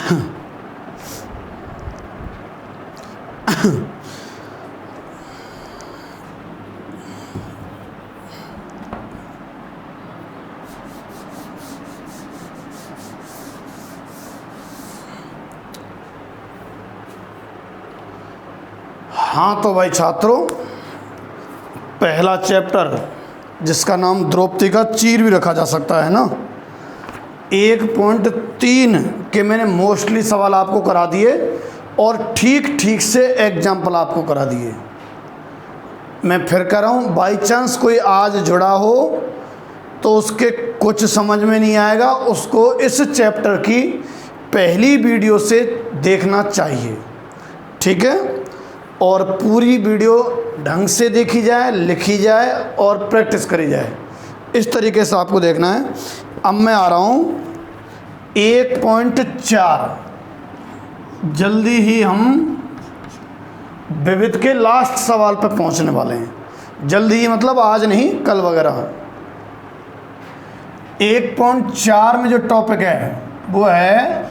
हाँ तो भाई छात्रों, पहला चैप्टर जिसका नाम द्रौपदी का चीर भी रखा जा सकता है ना, 1.3 के मैंने मोस्टली सवाल आपको करा दिए और ठीक ठीक से एग्जाम्पल आपको करा दिए। मैं फिर कह रहा हूँ, बाई चांस कोई आज जुड़ा हो तो उसके कुछ समझ में नहीं आएगा, उसको इस चैप्टर की पहली वीडियो से देखना चाहिए, ठीक है। और पूरी वीडियो ढंग से देखी जाए, लिखी जाए और प्रैक्टिस करी जाए, इस तरीके से आपको देखना है। अब मैं आ रहा हूँ 1.4। जल्दी ही हम विविध के लास्ट सवाल पर पहुँचने वाले हैं। जल्दी ही मतलब आज नहीं, कल वगैरह। 1.4 में जो टॉपिक है वो है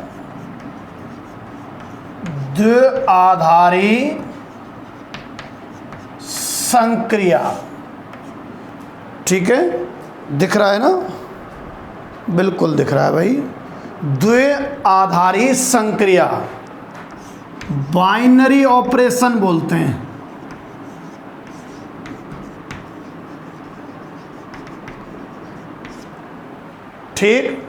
द्विआधारी संक्रिया, ठीक है। दिख रहा है ना, बिल्कुल दिख रहा है भाई। द्विआधारी संक्रिया, बाइनरी ऑपरेशन बोलते हैं, ठीक।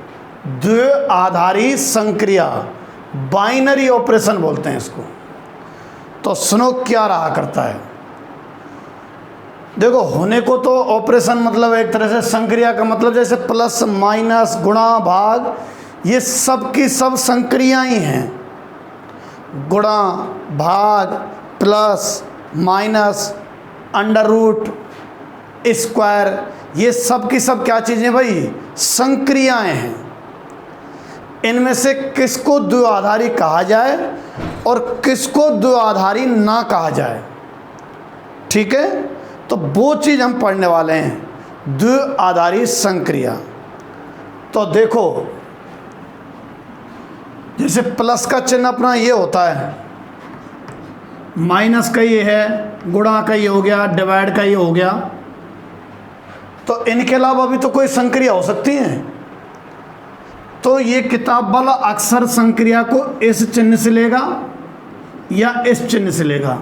द्विआधारी संक्रिया, बाइनरी ऑपरेशन बोलते हैं इसको। तो सुनो क्या रहा करता है। देखो, होने को तो ऑपरेशन मतलब एक तरह से संक्रिया का मतलब जैसे प्लस माइनस गुणा भाग, ये सब की सब संक्रियाएं ही हैं। गुणा भाग plus minus under root square, ये सब की सब क्या चीज़ें भाई, संक्रियाएं हैं। इनमें से किसको द्विआधारी कहा जाए और किसको द्विआधारी ना कहा जाए, ठीक है। तो वो चीज़ हम पढ़ने वाले हैं, द्विआधारी संक्रिया। तो देखो, जैसे प्लस का चिन्ह अपना ये होता है, माइनस का ये है, गुणा का ये हो गया, डिवाइड का ये हो गया। तो इनके अलावा भी तो कोई संक्रिया हो सकती है। तो ये किताब वाला अक्सर संक्रिया को इस चिन्ह से लेगा या इस चिन्ह से लेगा।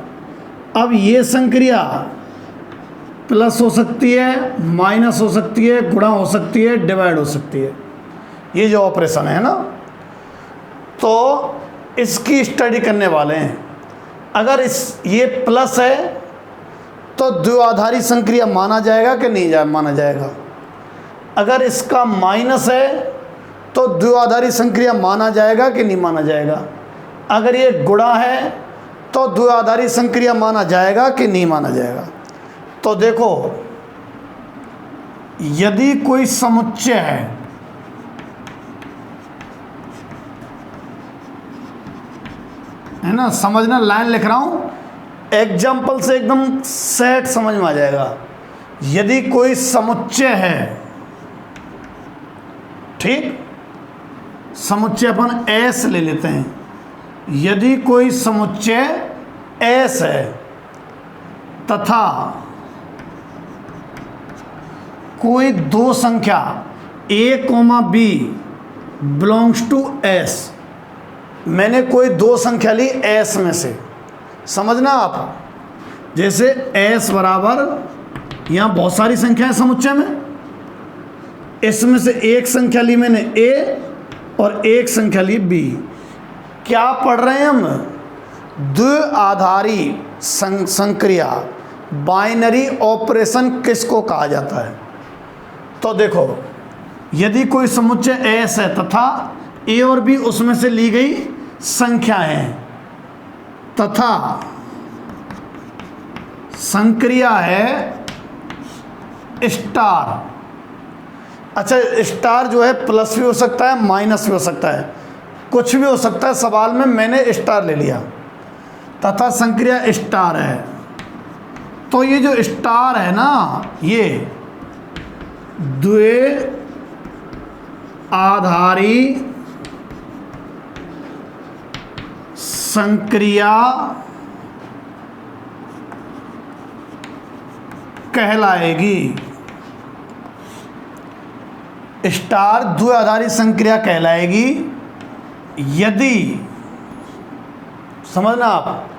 अब ये संक्रिया प्लस हो सकती है, माइनस हो सकती है, गुणा हो सकती है, डिवाइड हो सकती है, ये जो ऑपरेशन है ना। तो इसकी स्टडी करने वाले हैं। अगर ये प्लस है तो द्विआधारी संक्रिया माना जाएगा कि नहीं माना जाएगा। अगर इसका माइनस है तो द्विआधारी संक्रिया माना जाएगा कि नहीं माना जाएगा। अगर ये गुणा है तो द्विआधारी संक्रिया माना जाएगा कि नहीं माना जाएगा। तो देखो, यदि कोई समुच्चय है ना, समझना, लाइन लिख रहा हूं, एग्जाम्पल से एकदम सेट समझ में आ जाएगा। यदि कोई समुच्चय है, ठीक, समुच्चय अपन एस ले लेते हैं। यदि कोई समुच्चय एस है तथा कोई दो संख्या a, b belongs to s, मैंने कोई दो संख्या ली s में से, समझना आप। जैसे s बराबर, यहाँ बहुत सारी संख्याएं समुच्चय में, इसमें से एक संख्या ली मैंने a और एक संख्या ली b। क्या पढ़ रहे हैं हम, द्विआधारी संक्रिया, बाइनरी ऑपरेशन किसको कहा जाता है। तो देखो, यदि कोई समुच्चय S है तथा A और B उसमें से ली गई संख्या है तथा संक्रिया है स्टार। अच्छा, स्टार जो है प्लस भी हो सकता है, माइनस भी हो सकता है, कुछ भी हो सकता है। सवाल में मैंने स्टार ले लिया, तथा संक्रिया स्टार है। तो ये जो स्टार है ना, ये द्विआधारी संक्रिया कहलाएगी। स्टार द्विआधारी संक्रिया कहलाएगी यदि, समझना आप,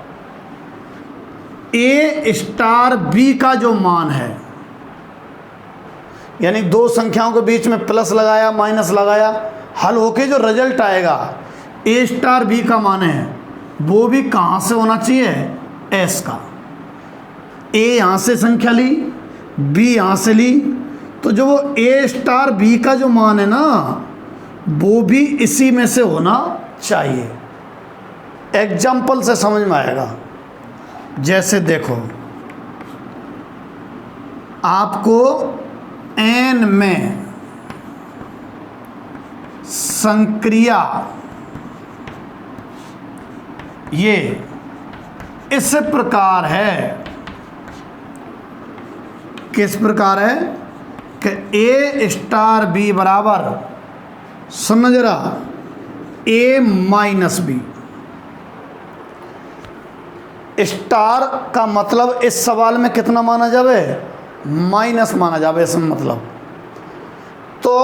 ए स्टार बी का जो मान है, यानी दो संख्याओं के बीच में प्लस लगाया माइनस लगाया, हल होके जो रिजल्ट आएगा ए स्टार बी का मान है, वो भी कहाँ से होना चाहिए, एस का। ए यहाँ से संख्या ली, बी यहाँ से ली, तो जो वो ए स्टार बी का जो मान है ना, वो भी इसी में से होना चाहिए। एग्जाम्पल से समझ में आएगा। जैसे देखो, आपको एन में संक्रिया ये इस प्रकार है, किस प्रकार है कि ए स्टार बी बराबर, सुनना जरा, ए माइनस बी। स्टार का मतलब इस सवाल में कितना माना जावे, माइनस माना जावे इसमें मतलब। तो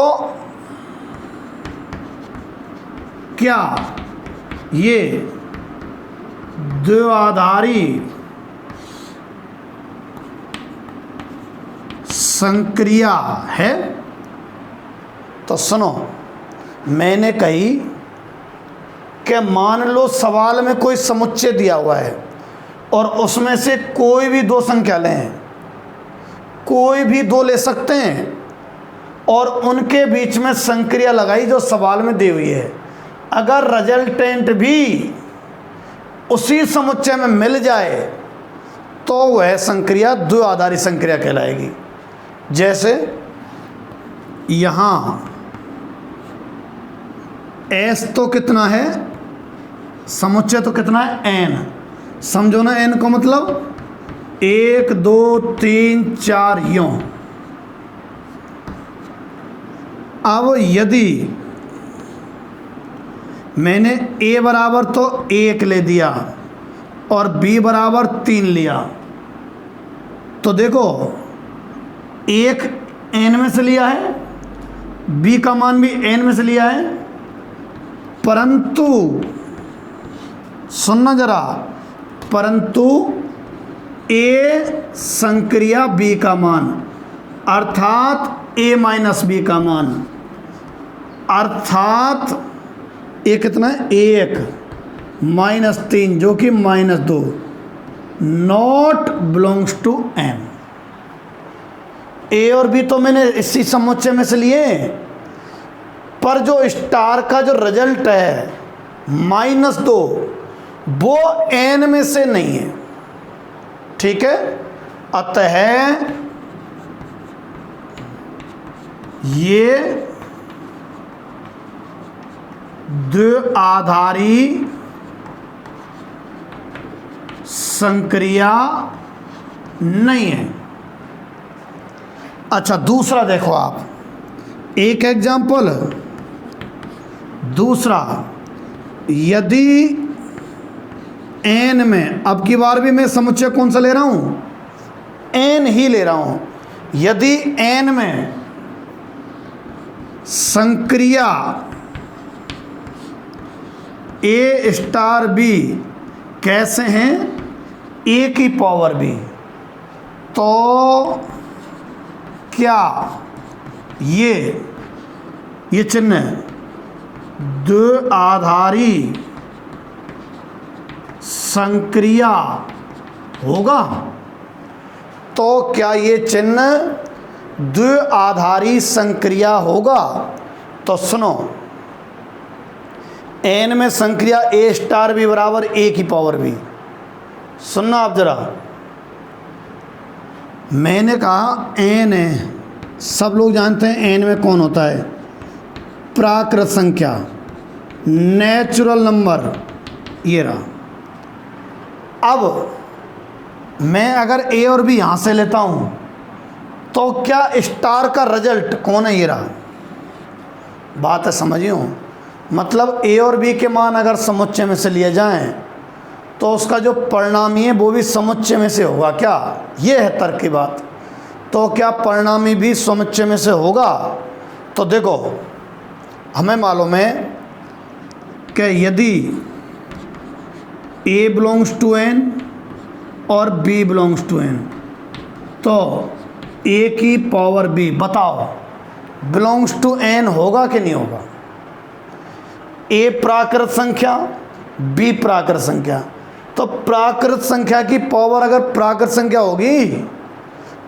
क्या ये द्विआधारी संक्रिया है? तो सुनो, मैंने कही कि मान लो सवाल में कोई समुच्चय दिया हुआ है और उसमें से कोई भी दो संख्या लें, कोई भी दो ले सकते हैं, और उनके बीच में संक्रिया लगाई जो सवाल में दी हुई है। अगर रिजल्टेंट भी उसी समुच्चय में मिल जाए तो वह संक्रिया द्विआधारी संक्रिया कहलाएगी। जैसे यहाँ एस तो कितना है, समुच्चय तो कितना है, एन। समझो ना, एन को मतलब 1 2 3 4 यूं। अब यदि मैंने ए बराबर तो 1 ले दिया और बी बराबर 3 लिया, तो देखो 1 एन में से लिया है, बी का मान भी एन में से लिया है, परंतु सुनना जरा, परंतु ए संक्रिया बी का मान अर्थात ए माइनस बी का मान, अर्थात ए कितना है, 1 माइनस 3 जो कि -2, नॉट बिलोंग्स टू एन। ए और बी तो मैंने इसी समुच्चय में से लिए, पर जो स्टार का जो रिजल्ट है -2 वो एन में से नहीं है। ठीक है, अतः ये द्विआधारी संक्रिया नहीं है। अच्छा, दूसरा देखो आप, एक एग्जाम्पल। दूसरा, यदि एन में, अब की बार भी मैं समुच्चय कौन सा ले रहा हूं, एन ही ले रहा हूं। यदि एन में संक्रिया ए स्टार बी कैसे हैं, ए की पावर बी, तो क्या ये चिन्ह द्विआधारी संक्रिया होगा? तो क्या ये चिन्ह द्विआधारी संक्रिया होगा? तो सुनो, एन में संक्रिया ए स्टार बी बराबर ए की पावर बी। सुनना आप जरा, मैंने कहा एन है, सब लोग जानते हैं एन में कौन होता है, प्राकृत संख्या, नेचुरल नंबर, ये रहा। अब मैं अगर ए और बी यहाँ से लेता हूँ तो क्या स्टार का रिजल्ट कौन है, ये रहा। बात है समझियो, मतलब ए और बी के मान अगर समुच्चय में से लिए जाएं तो उसका जो परिणामी है वो भी समुच्चय में से होगा क्या? ये है तर्क की बात। तो क्या परिणामी भी समुच्चय में से होगा? तो देखो, हमें मालूम है कि यदि A बिलोंग्स टू N और B बिलोंग्स टू N, तो A की पावर B, बताओ बिलोंग्स टू N होगा कि नहीं होगा? A प्राकृत संख्या, B प्राकृत संख्या। तो प्राकृत संख्या की पावर अगर प्राकृत संख्या होगी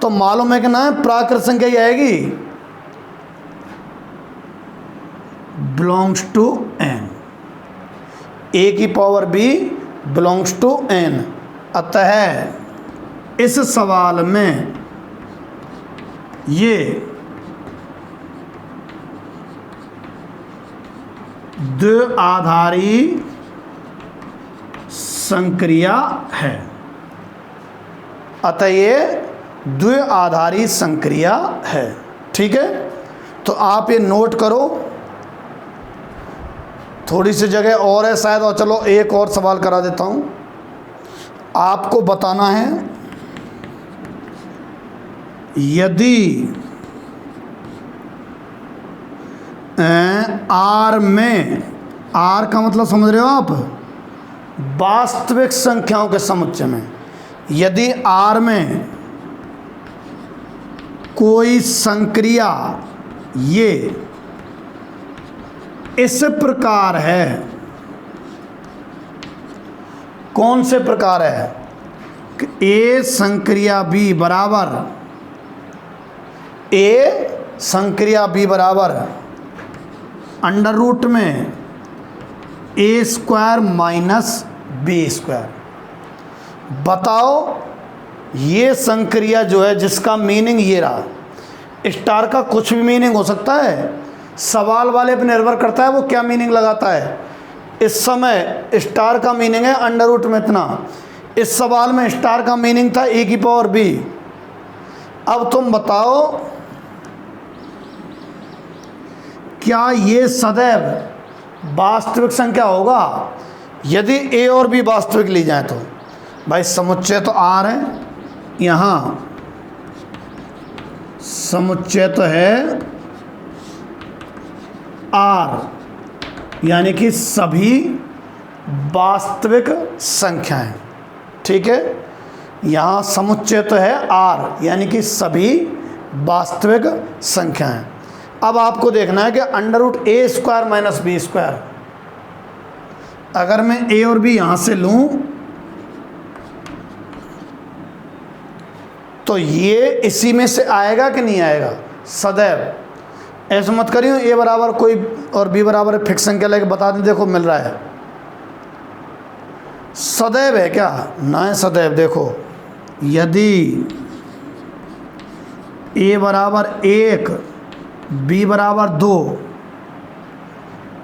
तो मालूम है कि ना प्राकृत संख्या ही आएगी, बिलोंग्स टू N। A की power B belongs to N। अतः इस सवाल में ये द्विआधारी संक्रिया है। अतः ये द्विआधारी संक्रिया है। ठीक है, तो आप ये नोट करो। थोड़ी सी जगह और है शायद, और चलो एक और सवाल करा देता हूँ। आपको बताना है यदि R में, R का मतलब समझ रहे हो आप, वास्तविक संख्याओं के समुच्चय में, यदि R में कोई संक्रिया ये इस प्रकार है, कौन से प्रकार है कि A संक्रिया B बराबर, A संक्रिया B बराबर अंडर रूट में A square minus B square. बताओ ये संक्रिया जो है जिसका मीनिंग ये रहा, स्टार का कुछ भी मीनिंग हो सकता है, सवाल वाले पर निर्भर करता है वो क्या मीनिंग लगाता है। इस समय स्टार का मीनिंग है अंडर रूट में इतना, इस सवाल में स्टार का मीनिंग था A की पावर B। अब तुम बताओ क्या ये सदैव वास्तविक संख्या होगा? यदि A और B वास्तविक ली जाए तो भाई समुच्चय तो R है, यहाँ समुच्चय तो है R, यानी कि सभी वास्तविक संख्याएं। ठीक है, यहाँ समुच्चय तो है R, यानी कि सभी वास्तविक संख्याएं। अब आपको देखना है कि under root A square minus B square, अगर मैं A और B यहाँ से लूँ तो ये इसी में से आएगा कि नहीं आएगा? सदैव ऐसा मत करियो A बराबर कोई और B बराबर फिक्स संख्या लेके बता दें, देखो मिल रहा है। सदैव है क्या? ना है सदैव। देखो यदि A बराबर 1 B बराबर 2,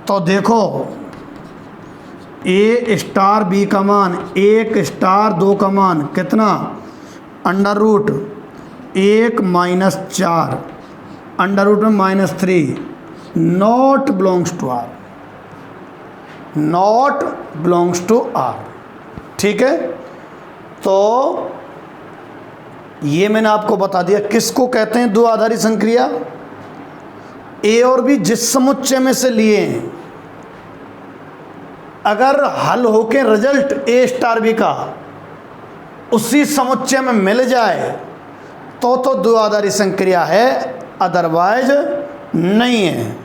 तो देखो A स्टार B का मान 1 स्टार 2 का मान कितना? Under root 1 minus 4 under root में minus 3, not belongs to R, not belongs to R। ठीक है, तो ये मैंने आपको बता दिया किसको कहते हैं द्विआधारी संक्रिया। A और B जिस समुच्चय में से लिए हैं, अगर हल होके रिजल्ट A स्टार B का उसी समुच्चय में मिल जाए तो द्विआधारी संक्रिया है, अदरवाइज नहीं है।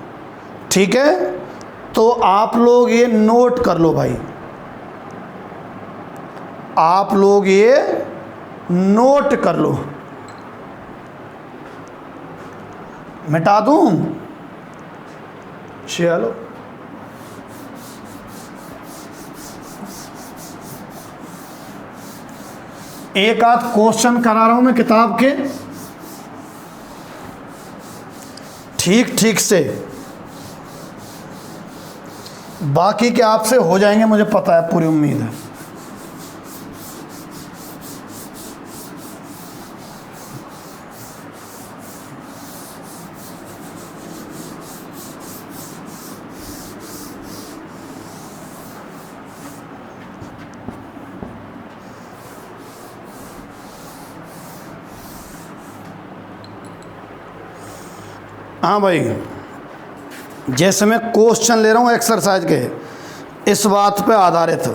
ठीक है, तो आप लोग ये नोट कर लो भाई, आप लोग ये नोट कर लो। मिटा दूं? चलो एक आध क्वेश्चन करा रहा हूं मैं किताब के, ठीक ठीक से, बाकी के आपसे हो जाएंगे मुझे पता है, पूरी उम्मीद है। हाँ भाई, जैसे मैं क्वेश्चन ले रहा हूँ एक्सरसाइज के, इस बात पे आधारित।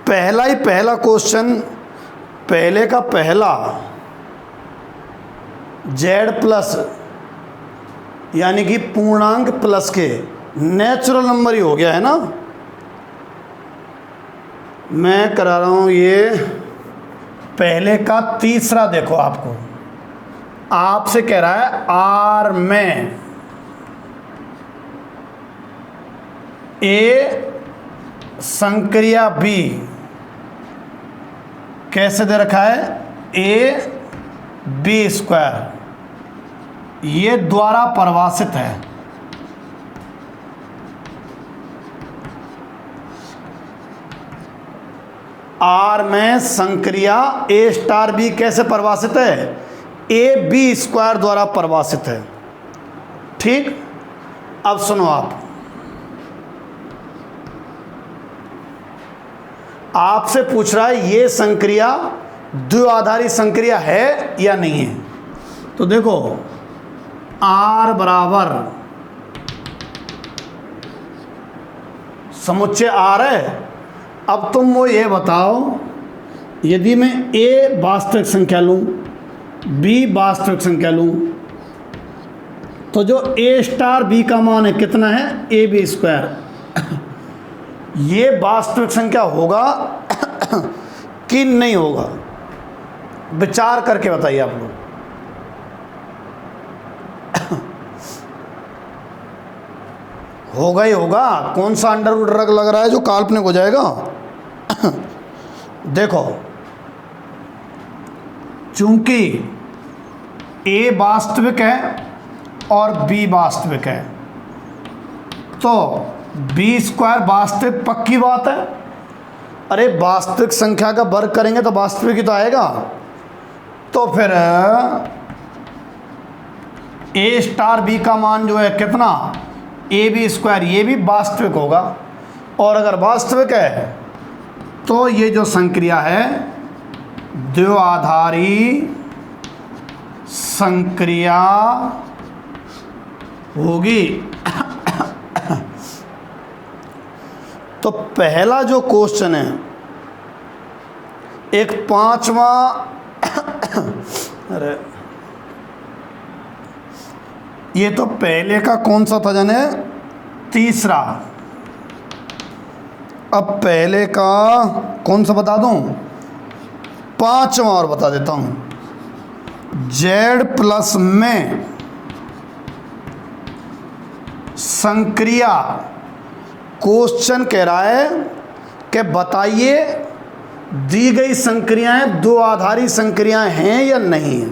पहला क्वेश्चन, पहले का पहला जेड प्लस यानी कि पूर्णांक प्लस के नेचुरल नंबर ही हो गया है ना। मैं करा रहा हूँ ये पहले का तीसरा। देखो आपको, आपसे कह रहा है आर में ए संक्रिया बी कैसे दे रखा है, ए बी स्क्वायर, ये द्वारा परिभाषित है। आर में संक्रिया ए स्टार बी कैसे परिभाषित है, ए बी स्क्वायर द्वारा परिभाषित है। ठीक, अब सुनो आप, आपसे पूछ रहा है ये संक्रिया द्विआधारी संक्रिया है या नहीं है। तो देखो, आर बराबर समुच्चय आर है। अब तुम वो ये बताओ, यदि मैं ए वास्तविक संख्या लूं, बी वास्तविक संख्या लूं, तो जो ए स्टार बी का मान है कितना है, ए बी स्क्वायर, ये वास्तविक संख्या होगा कि नहीं होगा, विचार करके बताइए आप लोग। होगा ही होगा, कौन सा अंडरवुड रग लग रहा है जो काल्पनिक हो जाएगा। देखो, चूंकि ए वास्तविक है और बी वास्तविक है, तो बी स्क्वायर वास्तविक पक्की बात है। अरे वास्तविक संख्या का वर्ग करेंगे तो वास्तविक ही तो आएगा। तो फिर ए स्टार बी का मान जो है कितना, ए बी स्क्वायर, ये भी वास्तविक होगा। और अगर वास्तविक है तो ये जो संक्रिया है द्विआधारी संक्रिया होगी। तो पहला जो क्वेश्चन है, एक पांचवा अरे ये तो पहले का कौन सा था जाने, तीसरा। अब पहले का कौन सा बता दूं, पांचवा और बता देता हूं। जेड प्लस में संक्रिया, क्वेश्चन कह रहा है कि बताइए दी गई संक्रियाएं द्विआधारी संक्रियाएं हैं या नहीं है।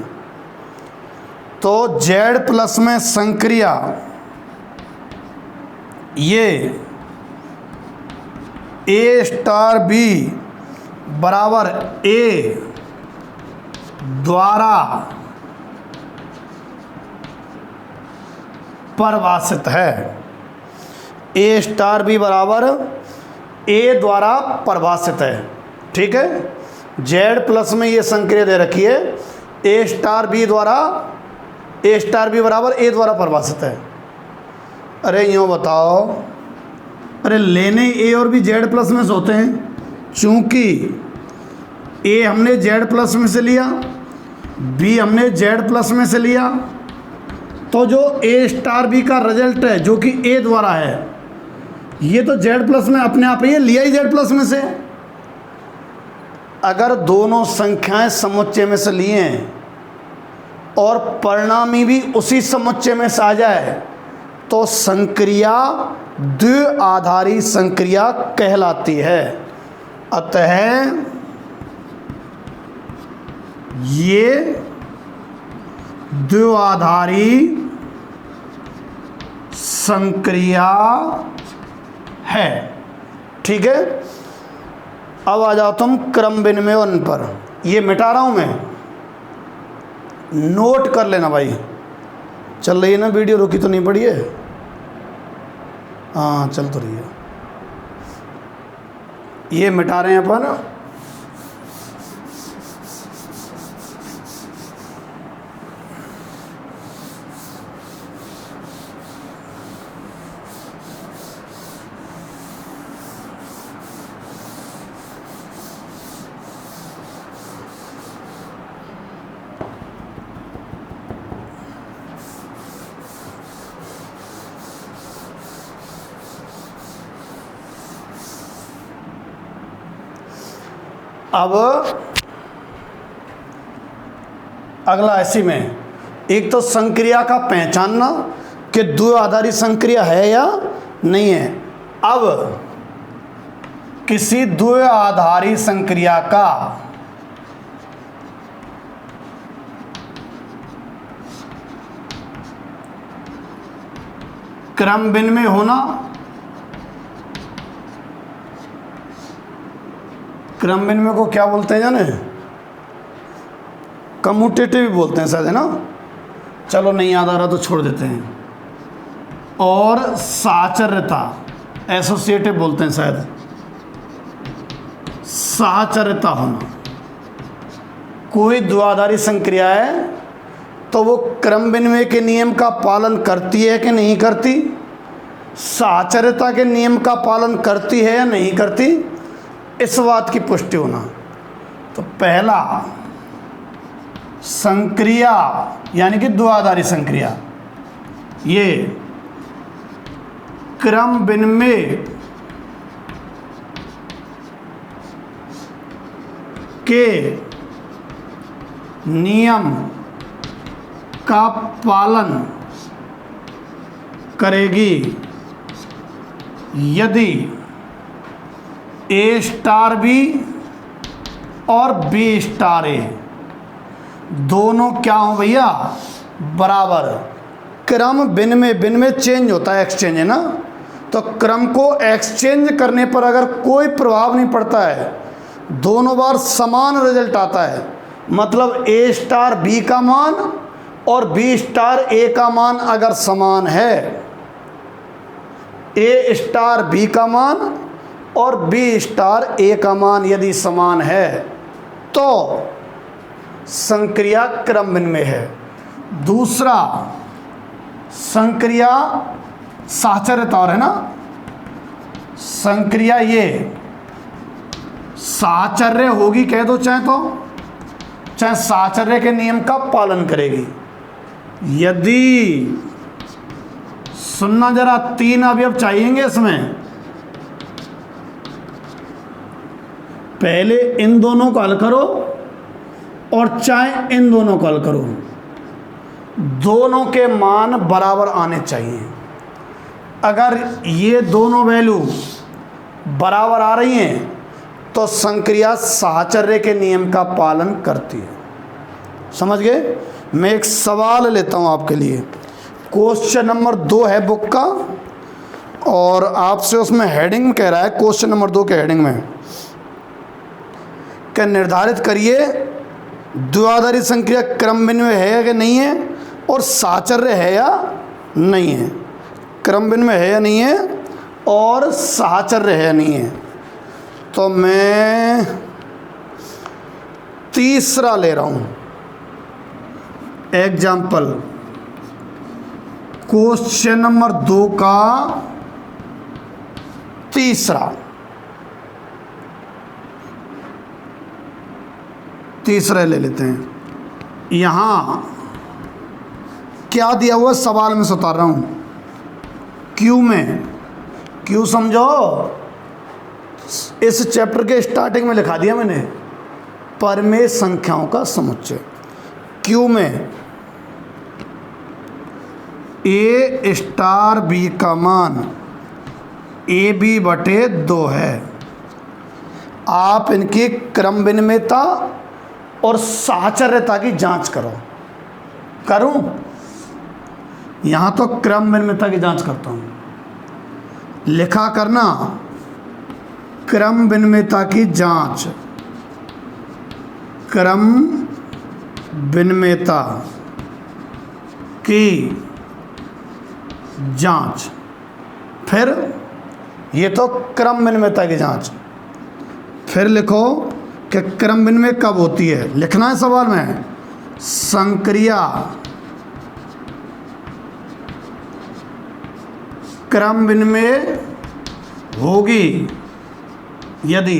तो जेड प्लस में संक्रिया ये ए स्टार बी बराबर ए द्वारा परिभाषित है। ए स्टार बी बराबर ए द्वारा परिभाषित है। ठीक है, जेड प्लस में ये संक्रिया दे रखी है, ए स्टार बी द्वारा, ए स्टार बी बराबर ए द्वारा परिभाषित है। अरे यूँ बताओ, अरे लेने ए और बी जेड प्लस में से होते हैं। चूंकि ए हमने जेड प्लस में से लिया, बी हमने जेड प्लस में से लिया, तो जो ए स्टार बी का रिजल्ट है जो कि ए द्वारा है, ये तो जेड प्लस में अपने आप ये लिया ही जेड प्लस में से। अगर दोनों संख्याएं समुच्चय में से लिए हैं और परिणामी भी उसी समुच्चय में से आ जाए तो संक्रिया द्विआधारी संक्रिया कहलाती है। अतः ये द्विआधारी संक्रिया है। ठीक है, अब आ जाओ तुम क्रम विनिमयन पर। ये मिटा रहा हूं मैं, नोट कर लेना भाई। चल रही है ना वीडियो, रुकी तो नहीं पड़ी है? हाँ चल तो रही है। ये मिटा रहे हैं अपन, अब अगला ऐसी में, एक तो संक्रिया का पहचानना कि द्विआधारी संक्रिया है या नहीं है। अब किसी द्विआधारी संक्रिया का क्रम विनिमय होना, क्रम विनिमय को क्या बोलते हैं जाने? कम्यूटेटिव भी बोलते हैं शायद, है ना। चलो नहीं याद आ रहा तो छोड़ देते हैं। और साहचर्यता, एसोसिएटिव बोलते हैं शायद, साहचर्यता होना। कोई द्विआधारी संक्रिया है तो वो क्रम विनिमय के नियम का पालन करती है कि नहीं करती, साहचर्यता के नियम का पालन करती है या नहीं करती, इस बात की पुष्टि होना। तो पहला संक्रिया यानी कि द्विआधारी संक्रिया, ये क्रम विनिमय के नियम का पालन करेगी यदि ए स्टार बी और बी स्टार ए दोनों क्या हो भैया, बराबर। क्रम विनिमय, विनिमय चेंज होता है, एक्सचेंज है ना। तो क्रम को एक्सचेंज करने पर अगर कोई प्रभाव नहीं पड़ता है, दोनों बार समान रिजल्ट आता है, मतलब ए स्टार बी का मान और बी स्टार ए का मान अगर समान है, ए स्टार बी का मान और बी स्टार ए का मान यदि समान है तो संक्रिया क्रम विनिमय है। दूसरा संक्रिया साहचर्यता, और है ना, संक्रिया ये साहचर्य होगी, कह दो चाहे तो, चाहे साहचर्य के नियम का पालन करेगी यदि, सुनना जरा, 3 अवयव चाहिएंगे इसमें। पहले इन दोनों को हल करो और चाहे इन दोनों को हल करो, दोनों के मान बराबर आने चाहिए। अगर ये दोनों वैल्यू बराबर आ रही हैं तो संक्रिया साहचर्य के नियम का पालन करती है। समझ गए? मैं एक सवाल लेता हूं आपके लिए, क्वेश्चन नंबर 2 है बुक का, और आपसे उसमें हेडिंग कह रहा है, क्वेश्चन नंबर 2 के हेडिंग में क्या निर्धारित करिए द्विआधारी संक्रिया क्रम विनिमय है कि नहीं है और साहचर्य है या नहीं है। क्रम विनिमय है या नहीं है और साहचर्य है या नहीं है। तो मैं तीसरा ले रहा हूं एग्जाम्पल, क्वेश्चन नंबर 2 का तीसरा ले लेते हैं। यहां क्या दिया हुआ सवाल में उतार रहा हूं, क्यू में, क्यू समझो, इस चैप्टर के स्टार्टिंग में लिखा दिया मैंने, परमेय संख्याओं का समुच्चय। क्यू में ए स्टार बी का मान ए बी बटे 2 है। आप इनकी क्रम विनिमयता और साहचर्यता की जांच करो। करूं? यहां तो क्रम विनिमयता की जांच करता हूं, लिखा करना क्रम विनिमयता की जांच, क्रम विनिमयता की जांच। फिर ये तो क्रम विनिमयता की जांच, फिर लिखो कि क्रम विनिमय कब होती है। लिखना है सवाल में, संक्रिया क्रम विनिमय होगी यदि,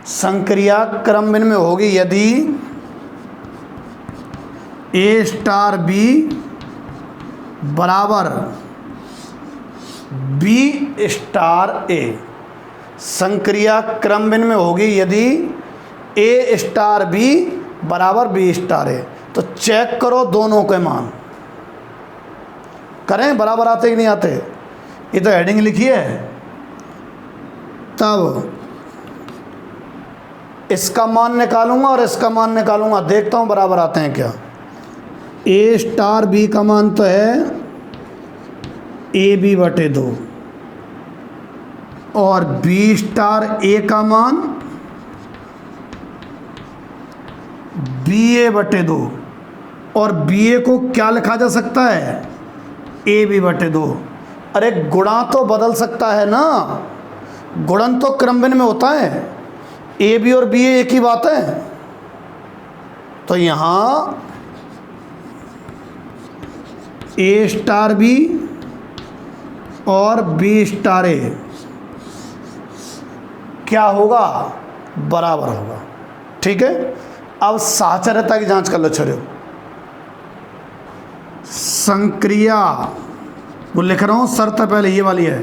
संक्रिया क्रम विनिमय होगी यदि ए स्टार बी बराबर बी स्टार ए। संक्रिया क्रम विनिमय होगी यदि ए स्टार बी बराबर बी स्टार ए। तो चेक करो दोनों के मान, करें बराबर आते कि नहीं आते। ये तो हेडिंग लिखी है। तब इसका मान निकालूंगा और इसका मान निकालूंगा, देखता हूं बराबर आते हैं क्या। ए स्टार बी का मान तो है ए बी बटे 2 और बी स्टार ए का मान बी ए बटे 2 और बी ए को क्या लिखा जा सकता है, ए बी बटे 2। अरे गुणा तो बदल सकता है ना, गुणन तो क्रमभिन्न में होता है, ए बी और बी ए एक ही बात है। तो यहां ए स्टार बी और बी स्टार ए क्या होगा, बराबर होगा। ठीक है, अब साहचर्यता की जांच कर लो छोड़ो। संक्रिया वो लिख रहा हूं, शर्त पहले ये वाली है,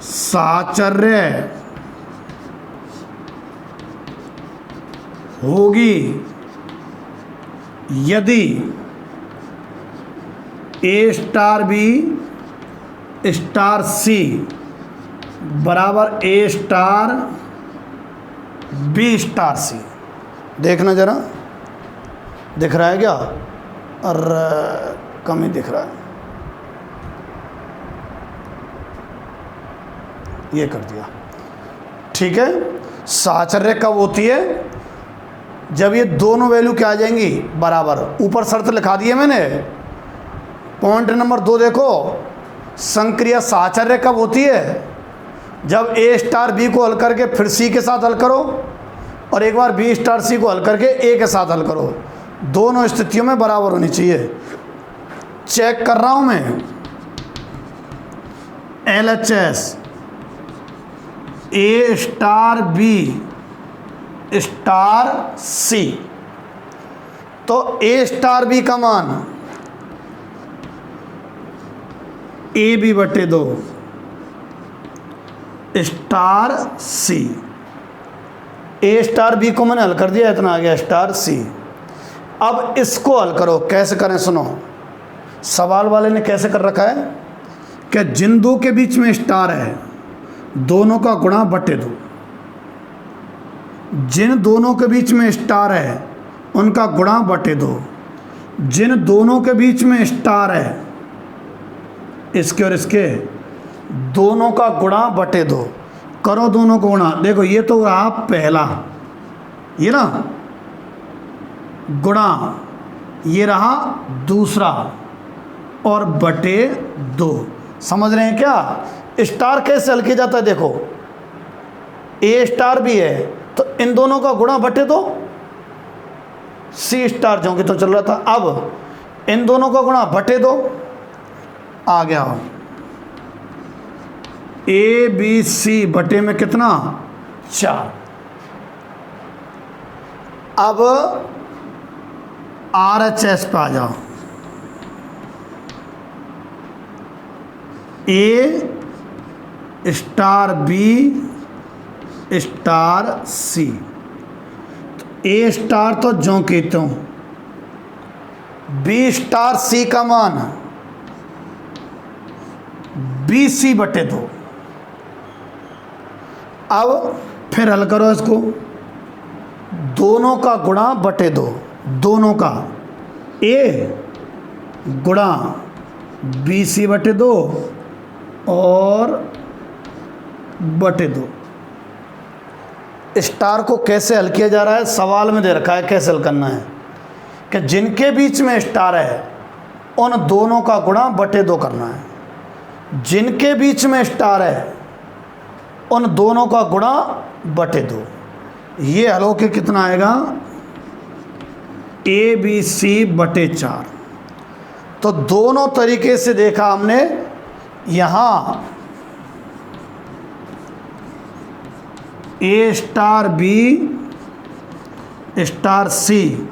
साहचर्य होगी यदि ए स्टार बी स्टार सी बराबर ए स्टार बी स्टार सी। देखना जरा, दिख रहा है क्या, और कम ही दिख रहा है, ये कर दिया। ठीक है, साहचर्य कब होती है, जब ये दोनों वैल्यू क्या आ जाएंगी, बराबर। ऊपर शर्त लिखा दी है मैंने। पॉइंट नंबर 2 देखो, संक्रिया साहचर्य कब होती है, जब ए स्टार बी को हल करके फिर सी के साथ हल करो और एक बार बी स्टार सी को हल करके ए के साथ हल करो, दोनों स्थितियों में बराबर होनी चाहिए। चेक कर रहा हूं मैं, LHS ए स्टार बी स्टार सी, तो ए स्टार बी का मान ए बी बटे 2 स्टार सी। ए स्टार बी को मैंने हल कर दिया, इतना आ गया स्टार सी। अब इसको हल करो, कैसे करें सुनो। सवाल वाले ने कैसे कर रखा है कि जिन दो के बीच में स्टार है दोनों का गुणा बटे 2, जिन दोनों के बीच में स्टार है उनका गुणा बटे 2, जिन दोनों के बीच में स्टार है इसके और इसके दोनों का गुणा बटे 2। करो दोनों को गुणा। देखो ये तो रहा पहला, ये ना गुणा, ये रहा दूसरा और बटे 2। समझ रहे हैं क्या। स्टार कैसे हल किया जाता है, देखो ए स्टार भी है तो इन दोनों का गुणा बटे 2, सी स्टार जो कि तो चल रहा था, अब इन दोनों का गुणा बटे 2 आ गया। ए बी सी बटे में कितना, 4। अब RHS पे आ जाओ, ए स्टार बी स्टार सी। ए स्टार तो जो कहते हूं, बी स्टार सी का मान बी सी बटे 2। अब फिर हल करो इसको, दोनों का गुणा बटे 2, दोनों का ए गुणा बी सी बटे 2 और बटे 2। स्टार को कैसे हल किया जा रहा है, सवाल में दे रखा है कैसे हल करना है कि जिनके बीच में स्टार है उन दोनों का गुणा बटे 2 करना है, जिनके बीच में स्टार है उन दोनों का गुणा बटे 2। ये हल होके कितना आएगा, ए बी सी बटे 4। तो दोनों तरीके से देखा हमने। यहाँ ए स्टार बी स्टार सी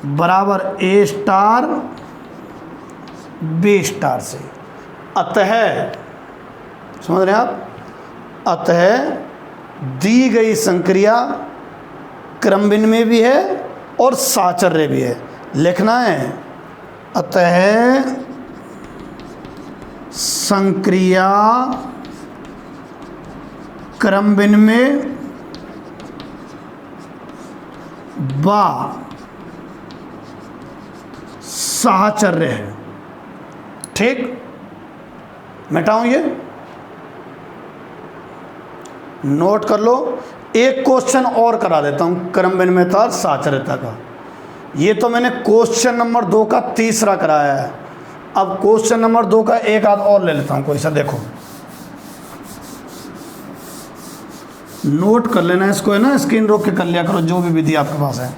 बराबर ए स्टार बी स्टार सी। अतः समझ रहे हैं आप, अतः दी गई संक्रिया क्रम विनिमय भी है और साहचर्य भी है, लिखना है। अतः संक्रिया क्रम विनिमय व साहचर्य है। ठीक, मिटाऊं ये, नोट कर लो। एक क्वेश्चन और करा देता हूं क्रम विनिमयता और साहचर्यता का। ये तो मैंने क्वेश्चन नंबर 2 का तीसरा कराया है। अब क्वेश्चन नंबर 2 का एक आध और ले लेता हूं कोई सा। देखो, नोट कर लेना इसको, है ना, स्क्रीन रोक के कर लिया करो जो भी विधि आपके पास है।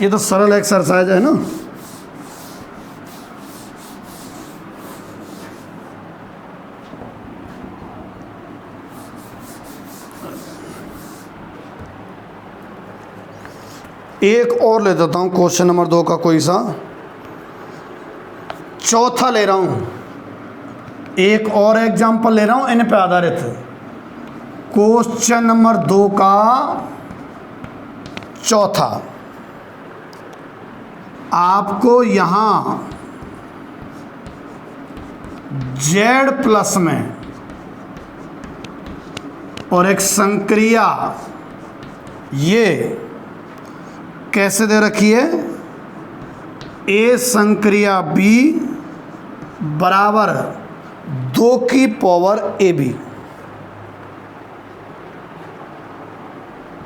ये तो सरल एक्सरसाइज है ना। एक और ले देता हूं क्वेश्चन नंबर 2 का कोई सा, चौथा ले रहा हूं। एक और एग्जाम्पल ले रहा हूं इन पे आधारित। क्वेश्चन नंबर 2 का चौथा, आपको यहां Z प्लस में और एक संक्रिया ये कैसे दे रखी है, A संक्रिया B बराबर 2 की पावर AB।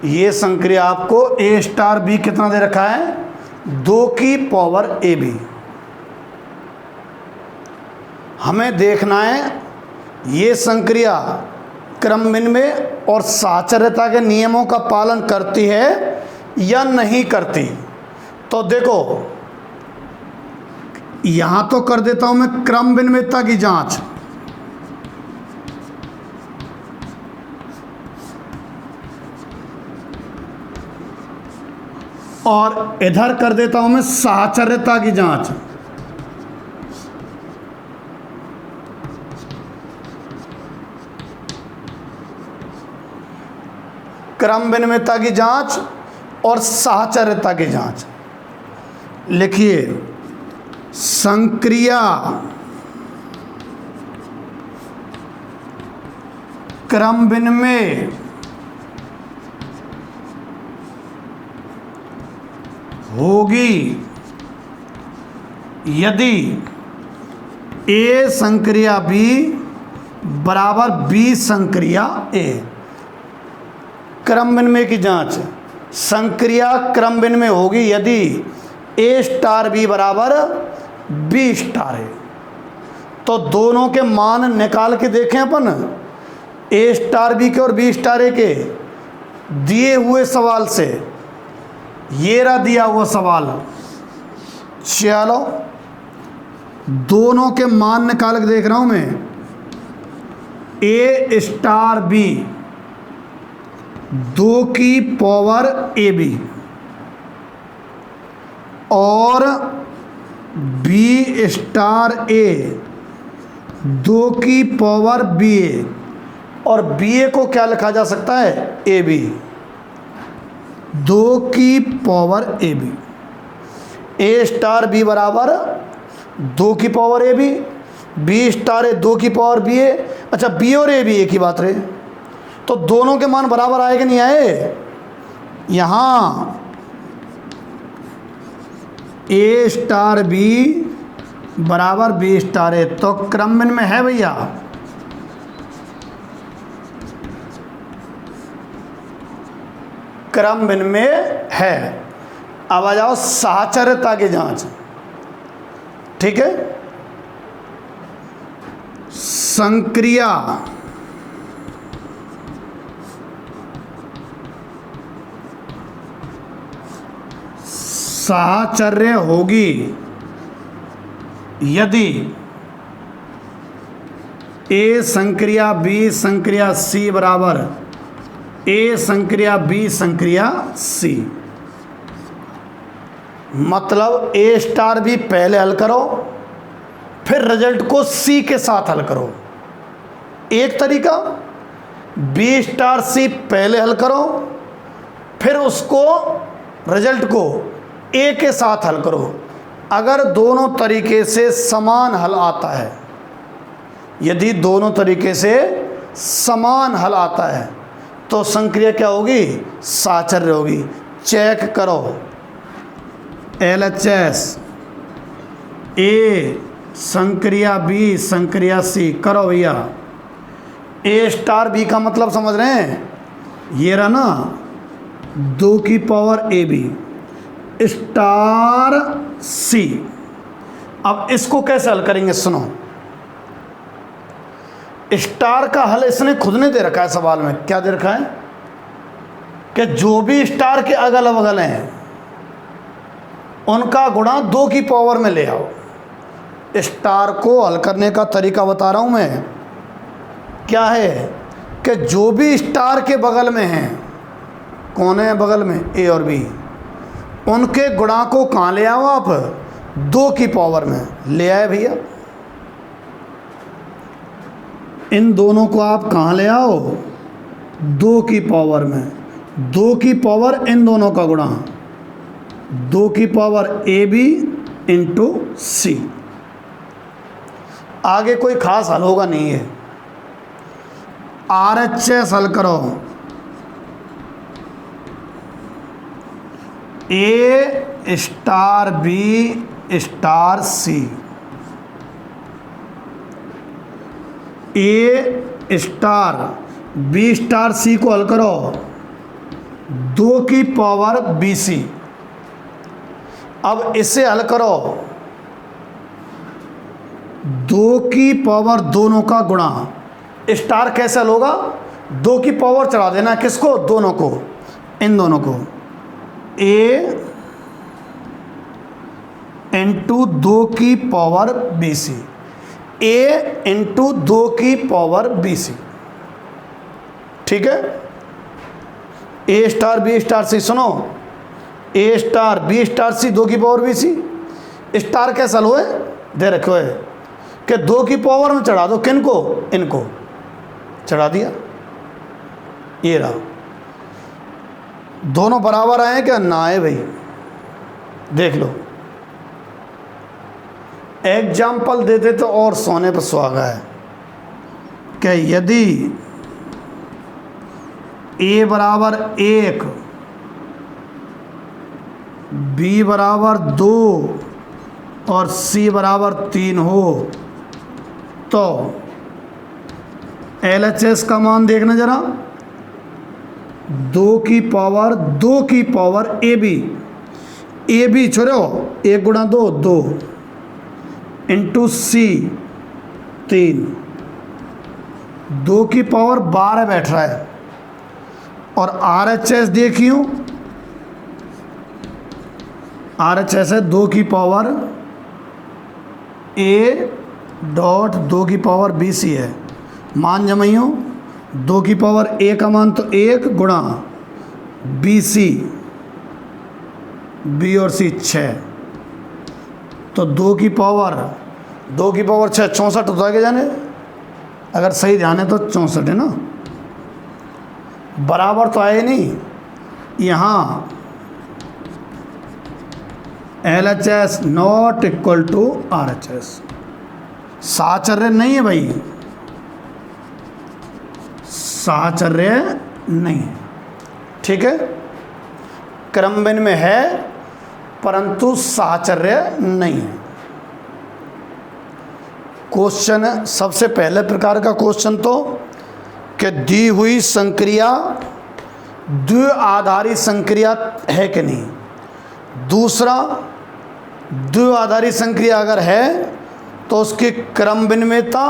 ये संक्रिया आपको A स्टार B कितना दे रखा है, 2 की पावर AB। हमें देखना है ये संक्रिया क्रम विनिमय और साहचर्यता के नियमों का पालन करती है या नहीं करती। तो देखो, यहां तो कर देता हूं मैं क्रम विनिमयता की जांच, और इधर कर देता हूं मैं साहचर्यता की जांच। क्रम विनिमयता की जांच और साहचर्यता की जांच। लिखिए, संक्रिया क्रम विनिमय होगी यदि A संक्रिया B बराबर B संक्रिया A। क्रम विनिमय की जांच, संक्रिया क्रम विनिमय होगी यदि A स्टार B बराबर B स्टार है। तो दोनों के मान निकाल के देखें अपन, A स्टार B के और B स्टार A के दिए हुए सवाल से। ये रहा दिया हुआ सवाल। चलो, दोनों के मान निकाल के देख रहा हूं मैं। A स्टार B 2 की पावर AB और B स्टार A 2 की पावर BA, और BA को क्या लिखा जा सकता है, AB, 2 की power AB। A star B बराबर 2 की power AB, B star A 2 की पावर BA। अच्छा, B और A भी एक ही बात रहे, तो दोनों के मान बराबर आए कि नहीं आए। यहां A स्टार B बराबर B स्टार A, तो क्रम विनिमय है भैया। क्रम विनिमय है। अब आ जाओ साहचर्यता की जांच। ठीक है, संक्रिया साहचर्य होगी यदि A संक्रिया B संक्रिया C बराबर A संक्रिया B संक्रिया C। मतलब A स्टार B पहले हल करो, फिर रिजल्ट को C के साथ हल करो, एक तरीका। बी स्टार सी पहले हल करो, फिर उसको रिजल्ट को ए के साथ हल करो। अगर दोनों तरीके से समान हल आता है, यदि दोनों तरीके से समान हल आता है तो संक्रिया क्या होगी? साचर्य होगी। चेक करो, LHS ए संक्रिया बी संक्रिया सी करो भैया। ए स्टार बी का मतलब समझ रहे हैं? ये रहा ना 2 की power A B star c. अब इसको कैसे हल करेंगे? सुनो, स्टार का हल इसने खुद ने दे रखा है सवाल में। क्या दे रखा है? कि जो भी स्टार के अगल बगल हैं उनका गुणा 2 की पावर में ले आओ। स्टार को हल करने का तरीका बता रहा हूं मैं। क्या है कि जो भी स्टार के बगल में हैं, कौन है बगल में? ए और बी। उनके गुणा को कहाँ ले आओ आप? 2 की पावर में ले आए भैया। इन दोनों को आप कहाँ ले आओ? 2 की पावर में। 2 की पावर इन दोनों का गुणा 2 की पावर ए बी इंटू सी। आगे कोई खास हल होगा नहीं है। RHS हल करो। ए स्टार बी स्टार सी, ए स्टार बी स्टार सी को हल करो 2 की पावर बी सी। अब इसे हल करो 2 की पावर दोनों का गुणा। स्टार कैसे हल होगा? 2 की पावर चढ़ा देना किसको? दोनों को, इन दोनों को। ए इंटू 2 की पावर बी सी, ए इंटू 2 की पावर बी सी। ठीक है? ए स्टार बी स्टार सी। सुनो, ए स्टार बी स्टार सी 2 की पावर बी सी। स्टार कैसा लो है? दे रखे हुए कि 2 की पावर में चढ़ा दो। किन को? इनको चढ़ा दिया। ये रहा। दोनों बराबर आए क्या? ना आए भाई। देख लो, एग्जाम्पल देते तो और सोने पर सुहागा है कि यदि ए बराबर 1 बी बराबर 2 और सी बराबर 3 हो तो LHS का मान देखना जरा। 2 की पावर ए बी छोड़ो, 1 गुणा 2 2 इंटू सी 3, 2 की पावर 12 बैठ रहा है। और RHS देखियो, RHS है 2 की पावर ए डॉट 2 की पावर बी सी है। मान जमाइयो 2 की पावर ए का मान तो 1 गुणा बी सी, बी और सी 6, तो 2 की पावर 6 64 होता है क्या जाने? अगर सही ध्यान है तो 64 है ना। बराबर तो आए नहीं। यहाँ LHS not equal to RHS। साचर्य नहीं है भाई, साचर्य नहीं है। ठीक है? क्रमबिन में है परंतु साचर्य नहीं है। क्वेश्चन सबसे पहले प्रकार का क्वेश्चन तो कि दी हुई संक्रिया द्विआधारी संक्रिया है कि नहीं। दूसरा, द्विआधारी संक्रिया अगर है तो उसकी क्रम विनिमयता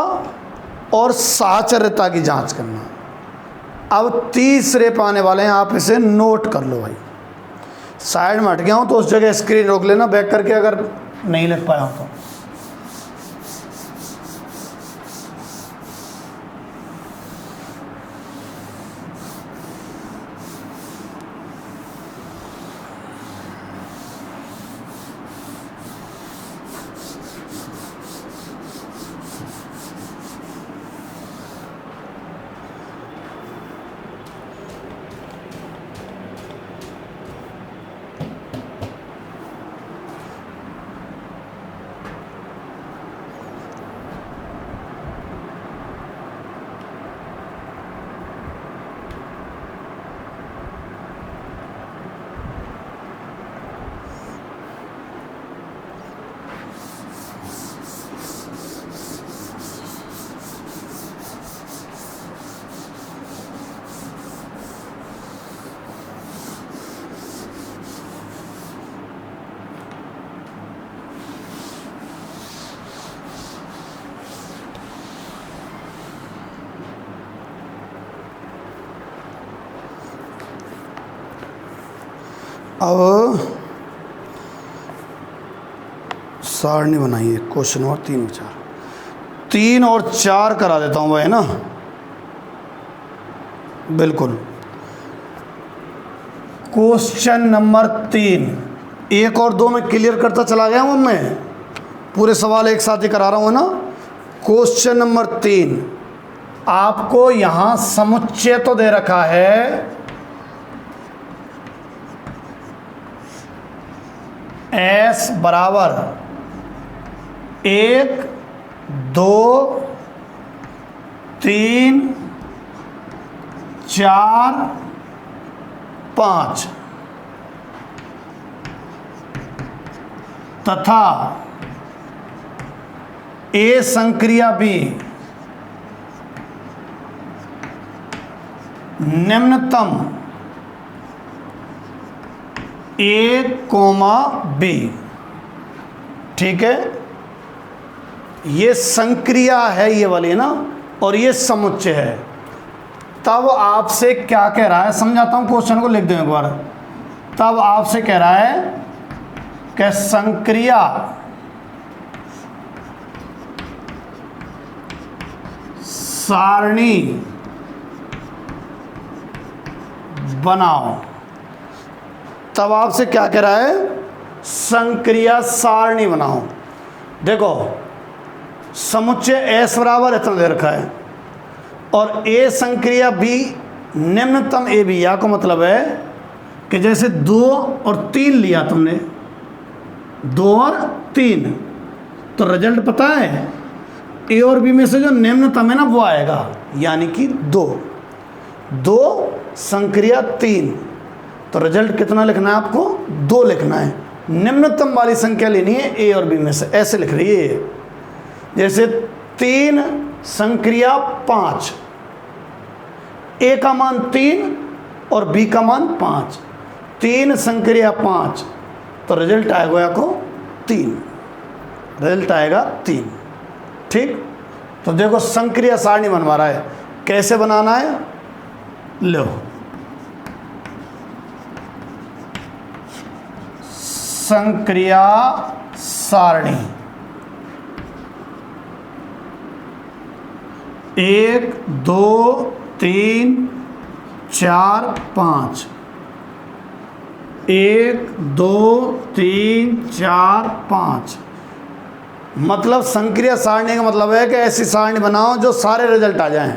और साचर्यता की जांच करना। अब तीसरे पाने वाले हैं, आप इसे नोट कर लो भाई। साइड में हट गया हूँ तो उस जगह स्क्रीन रोक लेना बैक करके, अगर नहीं लिख पाया हूँ तो। अब सारणी बनाइए, क्वेश्चन नंबर 3 और 4, 3 और 4 करा देता हूँ, है ना। बिल्कुल। क्वेश्चन नंबर 3, 1 और 2 में क्लियर करता चला गया हूँ, मैं पूरे सवाल एक साथ ही करा रहा हूँ ना। क्वेश्चन नंबर 3, आपको यहाँ समुच्चय तो दे रखा है S बराबर 1 2 3 4 5 तथा A संक्रिया B निम्नतम A, B। ठीक है, ये संक्रिया है ये वाली, है ना, और ये समुच्चय है। तब आपसे क्या कह रहा है, समझाता हूं, क्वेश्चन को लिख दो एक बार। तब आपसे कह रहा है कि संक्रिया सारणी बनाओ। तब आपसे क्या कह रहा है, संक्रिया सारणी बनाओ। देखो, समुच्चय S बराबर इतना दे रखा है और A संक्रिया B निम्नतम AB, या को मतलब है कि जैसे 2 और 3 लिया तुमने, 2 और 3, तो रिजल्ट पता है A और B में से जो निम्नतम है ना वो आएगा, यानी कि 2 संक्रिया 3, तो रिजल्ट कितना लिखना है आपको, 2 लिखना है। निम्नतम वाली संख्या लेनी है A और B में से, ऐसे लिख रही है। जैसे 3 संक्रिया 5, A का मान 3 और B का मान 5, 3 संक्रिया 5, तो रिजल्ट आएगा आपको 3, रिजल्ट आएगा 3। ठीक, तो देखो संक्रिया सारणी बनवा रहा है, कैसे बनाना है, लो संक्रिया सारणी 1 2 3 4 5, 1 2 3 4 5। मतलब संक्रिया सारणी का मतलब है कि ऐसी सारणी बनाओ जो सारे रिजल्ट आ जाएं,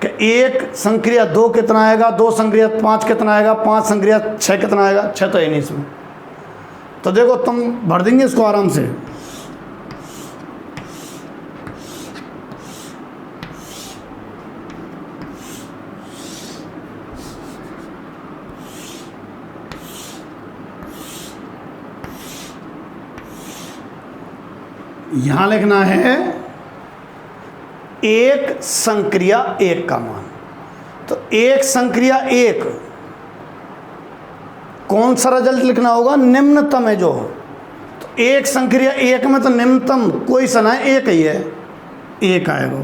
कि 1 संक्रिया 2 कितना आएगा, 2 संक्रिया 5 कितना आएगा, 5 संक्रिया 6 कितना आएगा, 6 तो है नहीं इसमें। तो देखो तुम भर देंगे इसको आराम से। यहां लिखना है 1 संक्रिया 1 का मान, तो 1 संक्रिया 1 कौन सा रिजल्ट लिखना होगा, निम्नतम है जो, तो 1 संक्रिया 1 में तो निम्नतम कोई सा ना है, 1 ही है, 1 आएगा।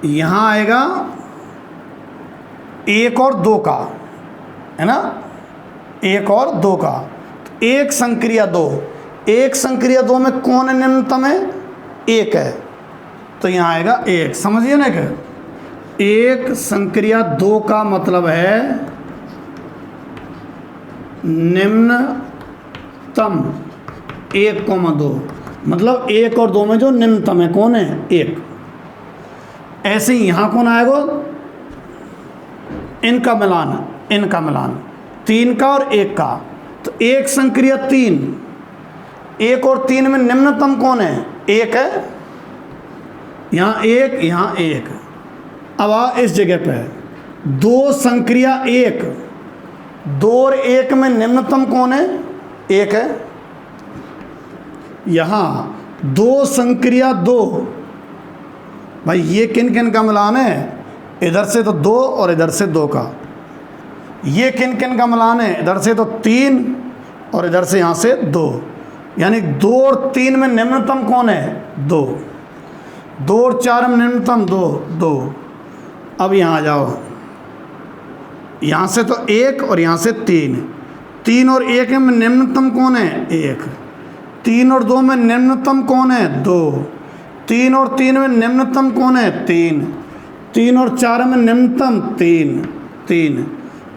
यहाँ आएगा 1 और 2 का, है ना, 1 और 2 का, तो 1 संक्रिया 2, 1 संक्रिया 2 में कौन है निम्नतम है, 1 है, तो यहाँ आएगा 1। समझिए ना कि 1 संक्रिया 2 का मतलब है निम्नतम 1,2, मतलब 1 और 2 में जो निम्नतम है कौन है, 1। ऐसे ही यहाँ कौन आएगा, इनका मिलान 3 का और 1 का, तो 1 संक्रिया 3, 1 और 3 में निम्नतम कौन है, 1 है, यहाँ 1 यहाँ 1। अब आ इस जगह पे 2 संक्रिया 1, 2 और 1 में निम्नतम कौन है, 1 है, यहाँ 2 संक्रिया 2, भाई ये किन किन का मिलान है, इधर से तो 2 और इधर से 2 का, ये किन किन का मिलान है, इधर से तो 3 और इधर से यहाँ से 2, यानी 2 और 3 में निम्नतम कौन है, 2, 2 और 4 में निम्नतम 2। अब यहाँ आ जाओ, यहाँ से तो 1 और यहाँ से 3, 3 और 1 में निम्नतम कौन है? 1। 3 और 2 में निम्नतम कौन है? 2। 3 और 3 में निम्नतम कौन है? 3। 3 और 4 में निम्नतम 3। 3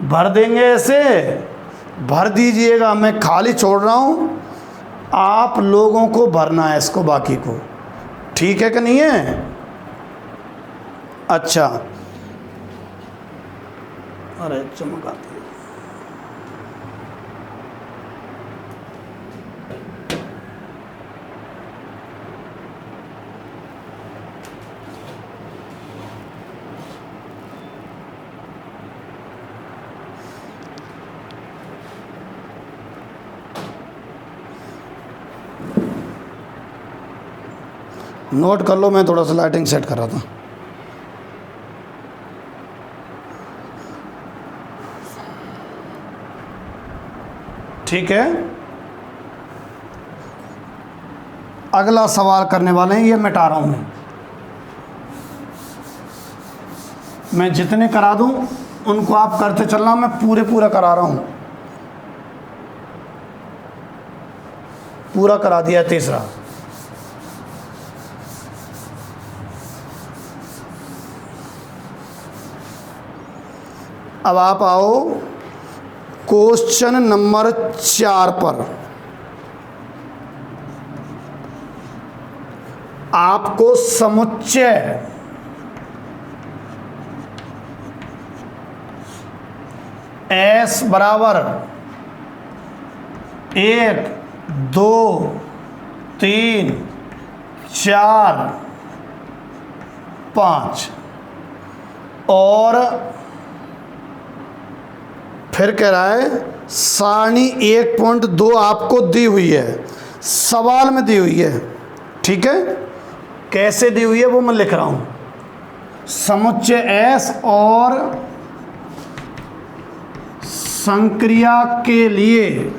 भर देंगे, ऐसे भर दीजिएगा, मैं खाली छोड़ रहा हूँ, आप लोगों को भरना है इसको, बाकी को। ठीक है कि नहीं है? अच्छा, अरे चमक आती है। नोट कर लो, मैं थोड़ा सा लाइटिंग सेट कर रहा था। ठीक है, अगला सवाल करने वाले हैं, ये मिटा रहा हूं मैं जितने करा दूं उनको आप करते चलना, मैं पूरा करा रहा हूं। पूरा करा दिया। तीसरा, अब आप आओ क्वेश्चन नंबर 4 पर। आपको समुच्चय S बराबर 1 2 3 4 5 और फिर कह रहा है सारणी 1.2 आपको दी हुई है, सवाल में दी हुई है। ठीक है, कैसे दी हुई है वो मैं लिख रहा हूं। समुच्चय S और संक्रिया के लिए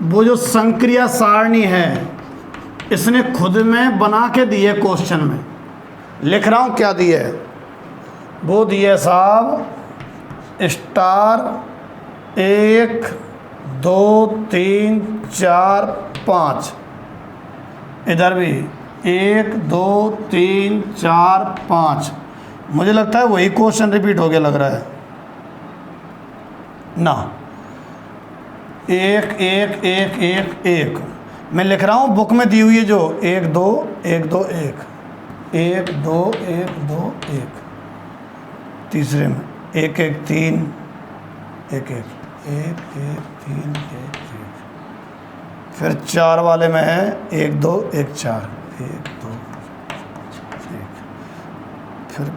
वो जो संक्रिया सारणी है इसने खुद में बना के दी है, क्वेश्चन में लिख रहा हूं क्या दी है। वो दिए साहब स्टार 1 2 3 4 5, इधर भी 1 2 3 4 5। मुझे लगता है वही क्वेश्चन रिपीट हो गया लग रहा है ना। 1 1 1 1 1 मैं लिख रहा हूँ, बुक में दी हुई है जो 1 2 1 2 1 1 2 1 2 1। तीसरे में 1 1 3 1 1 1 1 3 1 1। फिर 4 वाले में है 1 2 1 4 1 2 1। फिर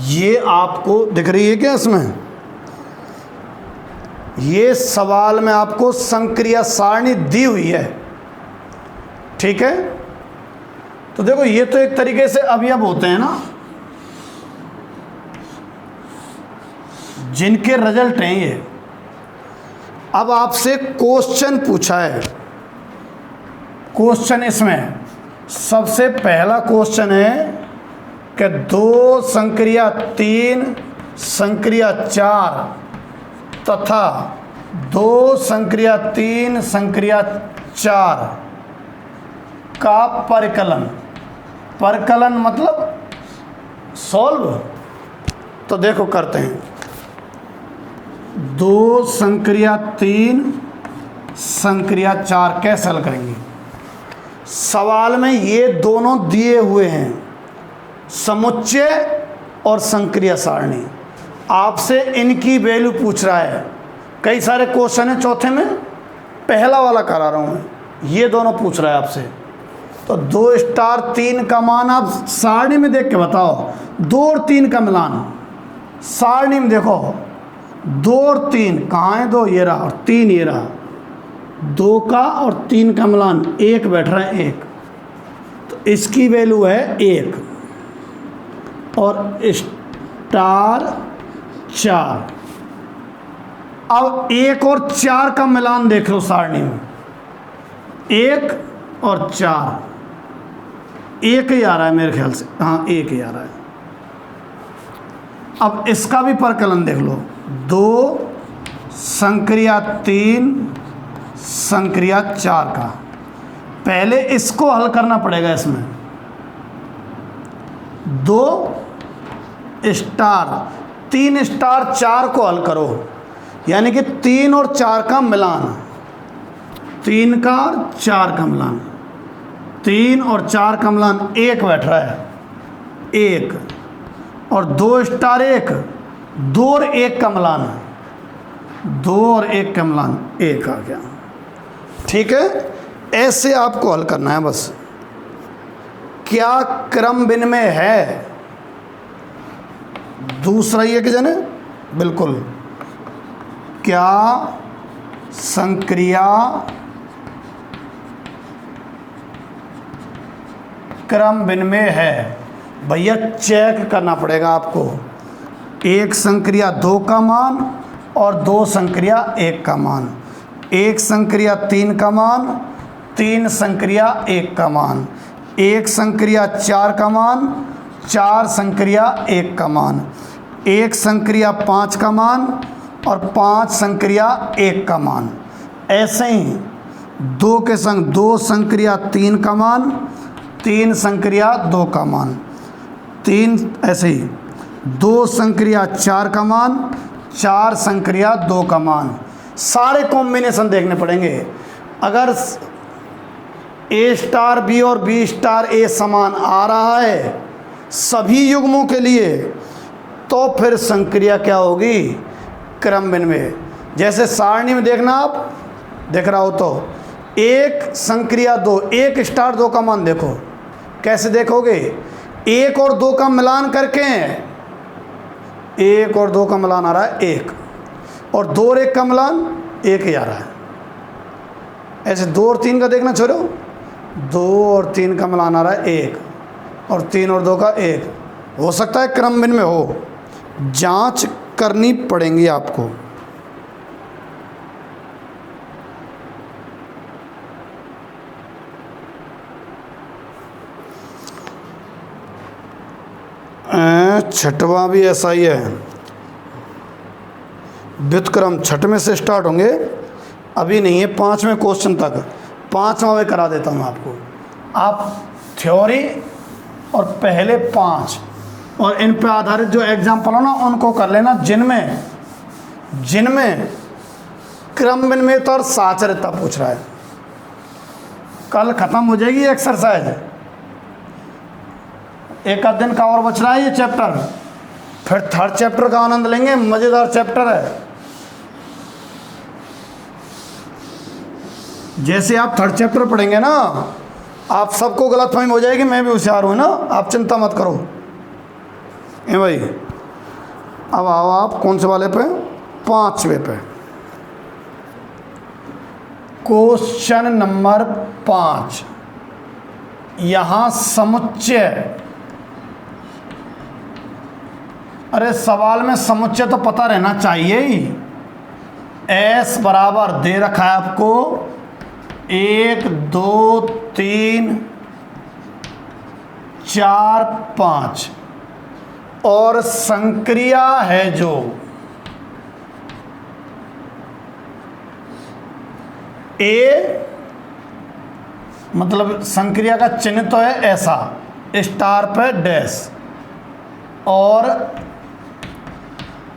ये आपको दिख रही है क्या इसमें? ये सवाल में आपको संक्रिया सारणी दी हुई है। ठीक है, तो देखो ये तो एक तरीके से अवयव होते हैं ना, जिनके रिजल्ट हैं ये। अब आपसे क्वेश्चन पूछा है, क्वेश्चन इसमें सबसे पहला क्वेश्चन है कि 2 संक्रिया 3 संक्रिया 4 तथा 2 संक्रिया 3 संक्रिया 4 का परिकलन। परिकलन मतलब सॉल्व। तो देखो करते हैं, 2 संक्रिया 3 संक्रिया 4 कैसे हल करेंगे? सवाल में ये दोनों दिए हुए हैं, समुच्चय और संक्रिया सारणी। आपसे इनकी वैल्यू पूछ रहा है। कई सारे क्वेश्चन है, चौथे में पहला वाला करा रहा हूं मैं, ये दोनों पूछ रहा है आपसे। तो 2 स्टार 3 का मान आप सारणी में देख के बताओ। 2 और 3 का मिलान सारणी में देखो, 2 और 3 कहाँ है? 2 ये रहा और 3 ये रहा। 2 का और 3 का मिलान 1 बैठ रहा है 1, तो इसकी वैल्यू है 1। और स्टार 4। अब 1 और 4 का मिलान देख लो सारणी में, 1 और 4 एक ही आ रहा है मेरे ख्याल से, हाँ एक ही आ रहा है। अब इसका भी परकलन देख लो, 2 संक्रिया 3 संक्रिया 4 का। पहले इसको हल करना पड़ेगा। इसमें 2 स्टार 3 स्टार 4 को हल करो, यानी कि 3 और 4 का मिलान, 3 का 4 का मिलान, 3 और 4 का मिलान 1 बैठ रहा है, 1 और 2 स्टार 1, 2 और 1 का मिलान, 2 और 1 का मिलान 1 आ गया। ठीक है, ऐसे आपको हल करना है बस। क्या क्रम विनिमय है? दूसरा ये कि जाने बिल्कुल, क्या संक्रिया क्रम विनिमय है? भैया चेक करना पड़ेगा आपको। 1 संक्रिया 2 का मान और 2 संक्रिया 1 का मान, 1 संक्रिया 3 का मान, 3 संक्रिया 1 का मान, 1 संक्रिया 4 का मान, 4 संक्रिया 1 का मान, 1 संक्रिया 5 का मान और 5 संक्रिया 1 का मान। ऐसे ही 2 के संग 2 संक्रिया 3 का मान, 3 संक्रिया 2 का मान, 3 ऐसे ही 2 संक्रिया 4 का मान, 4 संक्रिया 2 का मान। सारे कॉम्बिनेशन देखने पड़ेंगे। अगर ए स्टार बी और बी स्टार ए समान आ रहा है सभी युग्मों के लिए, तो फिर संक्रिया क्या होगी? क्रम विनिमय। जैसे सारणी में देखना, आप देख रहा हो तो 1 संक्रिया 2, 1 स्टार 2 का मान देखो, कैसे देखोगे? 1 और 2 का मिलान करके, 1 और 2 का मिलान आ रहा है 1, और 2 और 1 का मिलान 1 ही आ रहा है। ऐसे 2 और 3 का देखना छोड़ो, 2 और 3 का मिलान आ रहा है 1, और 3 और 2 का 1। हो सकता है क्रम विनिमय हो, जांच करनी पड़ेंगी आपको। छठवां भी ऐसा ही है, व्युत्क्रम छठवें से स्टार्ट होंगे, अभी नहीं है 5वें क्वेश्चन तक। 5वां में करा देता हूँ आपको। आप थ्योरी और पहले 5 और इन पे आधारित जो एग्जाम्पल हो ना उनको कर लेना, जिनमें क्रम विनिमयता और साचर्यता पूछ रहा है। कल ख़त्म हो जाएगी एक्सरसाइज, एक आध दिन का और बच रहा है ये चैप्टर, फिर 3rd चैप्टर का आनंद लेंगे। मज़ेदार चैप्टर है। जैसे आप 3rd चैप्टर पढ़ेंगे ना, आप सबको गलतफहमी हो जाएगी, मैं भी होशियार हूँ ना, आप चिंता मत करो। ए भाई, अब आओ आप कौन से वाले पे? 5वें पे। Question number 5। यहाँ समुच्चय, अरे सवाल में समुच्चय तो पता रहना चाहिए ही। S बराबर दे रखा है आपको 1 2 3 4 5, और संक्रिया है जो ए, मतलब संक्रिया का चिन्ह तो है ऐसा, स्टार पे डैश, और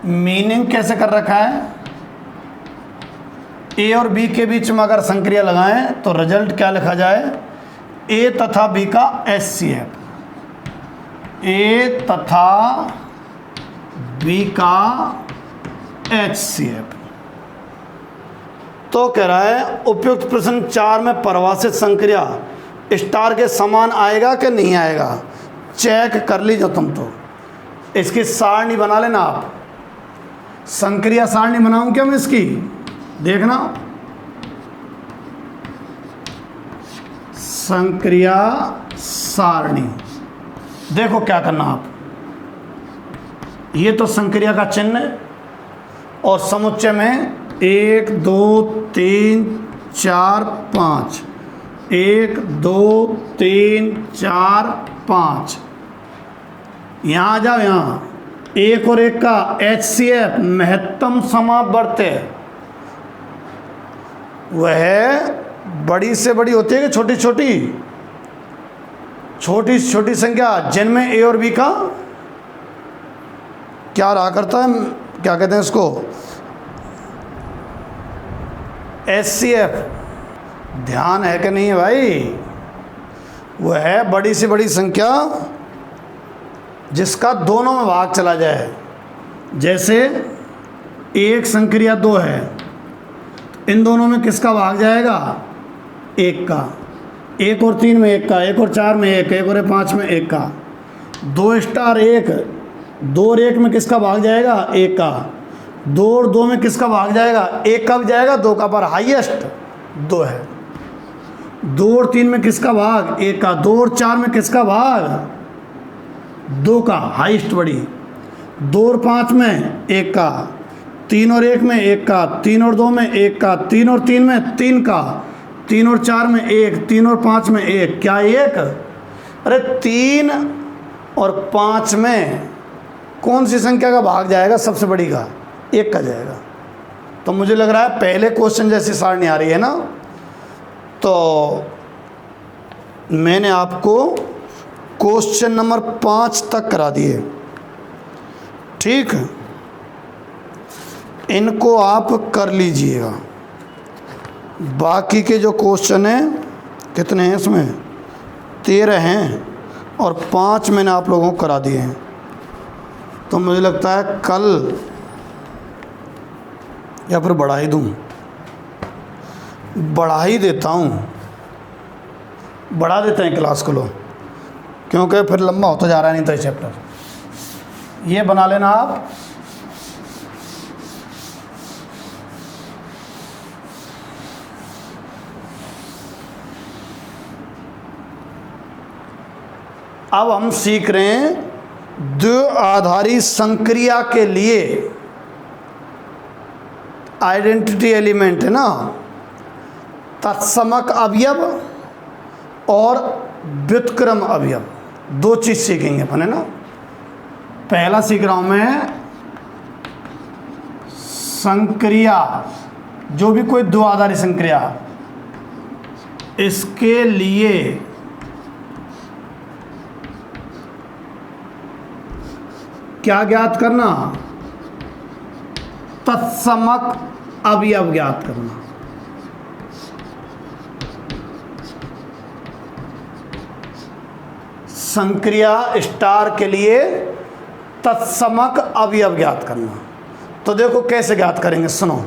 मीनिंग कैसे कर रखा है? ए और बी के बीच में अगर संक्रिया लगाएं तो रिजल्ट क्या लिखा जाए? ए तथा बी का HCF, ए तथा बी का HCF। तो कह रहा है उपयुक्त प्रश्न 4 में परिभाषित संक्रिया स्टार के समान आएगा कि नहीं आएगा? चेक कर लीजिए तुम तो। इसकी सारणी बना लेना आप। संक्रिया सारणी बनाऊं क्या मैं इसकी? देखना, संक्रिया सारणी देखो क्या करना आप। ये तो संक्रिया का चिन्ह और समुच्चय में 1 2 3 4 5, 1 2 3 4 5। यहाँ आ जाओ, यहाँ 1 और 1 का HCF महत्तम समावर्त है। वह बड़ी से बड़ी होती है कि छोटी छोटी? छोटी छोटी संख्या जिनमें A और B का क्या रहा करता है, क्या कहते हैं इसको, HCF। ध्यान है कि नहीं है भाई? वह है बड़ी से बड़ी संख्या जिसका दोनों में भाग चला जाए। जैसे 1 संक्रिया 2 है, इन दोनों में किसका भाग जाएगा? 1 का। 1 और 3 में 1 का, 1 और 4 में 1, 1 और 5 में 1 का। 2 स्टार 1, 2 और 1 में किसका भाग जाएगा? 1 का। 2 और 2 में किसका भाग जाएगा? 1 का भी जाएगा, 2 का, पर हाईएस्ट 2 है। 2 और 3 में किसका भाग? 1 का। 2 और 4 में किसका भाग? 2 का, हाईएस्ट बड़ी। 2 और 5 में 1 का। 3 और 1 में 1 का। 3 और 2 में 1 का। 3 और 3 में 3 का। 3 और 4 में 1, 3 और 5 में 1। क्या 1? अरे 3 और 5 में कौन सी संख्या का भाग जाएगा? सबसे बड़ी का, 1 का जाएगा। तो मुझे लग रहा है पहले क्वेश्चन जैसी सारणी आ रही है ना, तो मैंने आपको क्वेश्चन नंबर 5 तक करा दिए। ठीक, इनको आप कर लीजिएगा। बाकी के जो क्वेश्चन हैं, कितने हैं इसमें? 13 हैं और 5 मैंने आप लोगों को करा दिए हैं। तो मुझे लगता है कल या फिर बढ़ा ही दूँ, बढ़ा ही देता हूँ, बढ़ा देते हैं क्लास को, लो, क्योंकि फिर लंबा होता जा रहा है नहीं तो ये चैप्टर। ये बना लेना आप। अब हम सीख रहे हैं द्विआधारी संक्रिया के लिए आइडेंटिटी एलिमेंट है ना, तत्समक अवयव और व्युत्क्रम अवयव, 2 चीज़ सीखेंगे अपन, है ना। पहला सीख रहा हूँ मैं संक्रिया, जो भी कोई द्विआधारी संक्रिया, इसके लिए क्या ज्ञात करना? तत्समक अवयव ज्ञात करना। संक्रिया स्टार के लिए तत्समक अवयव ज्ञात करना। तो देखो कैसे ज्ञात करेंगे, सुनो।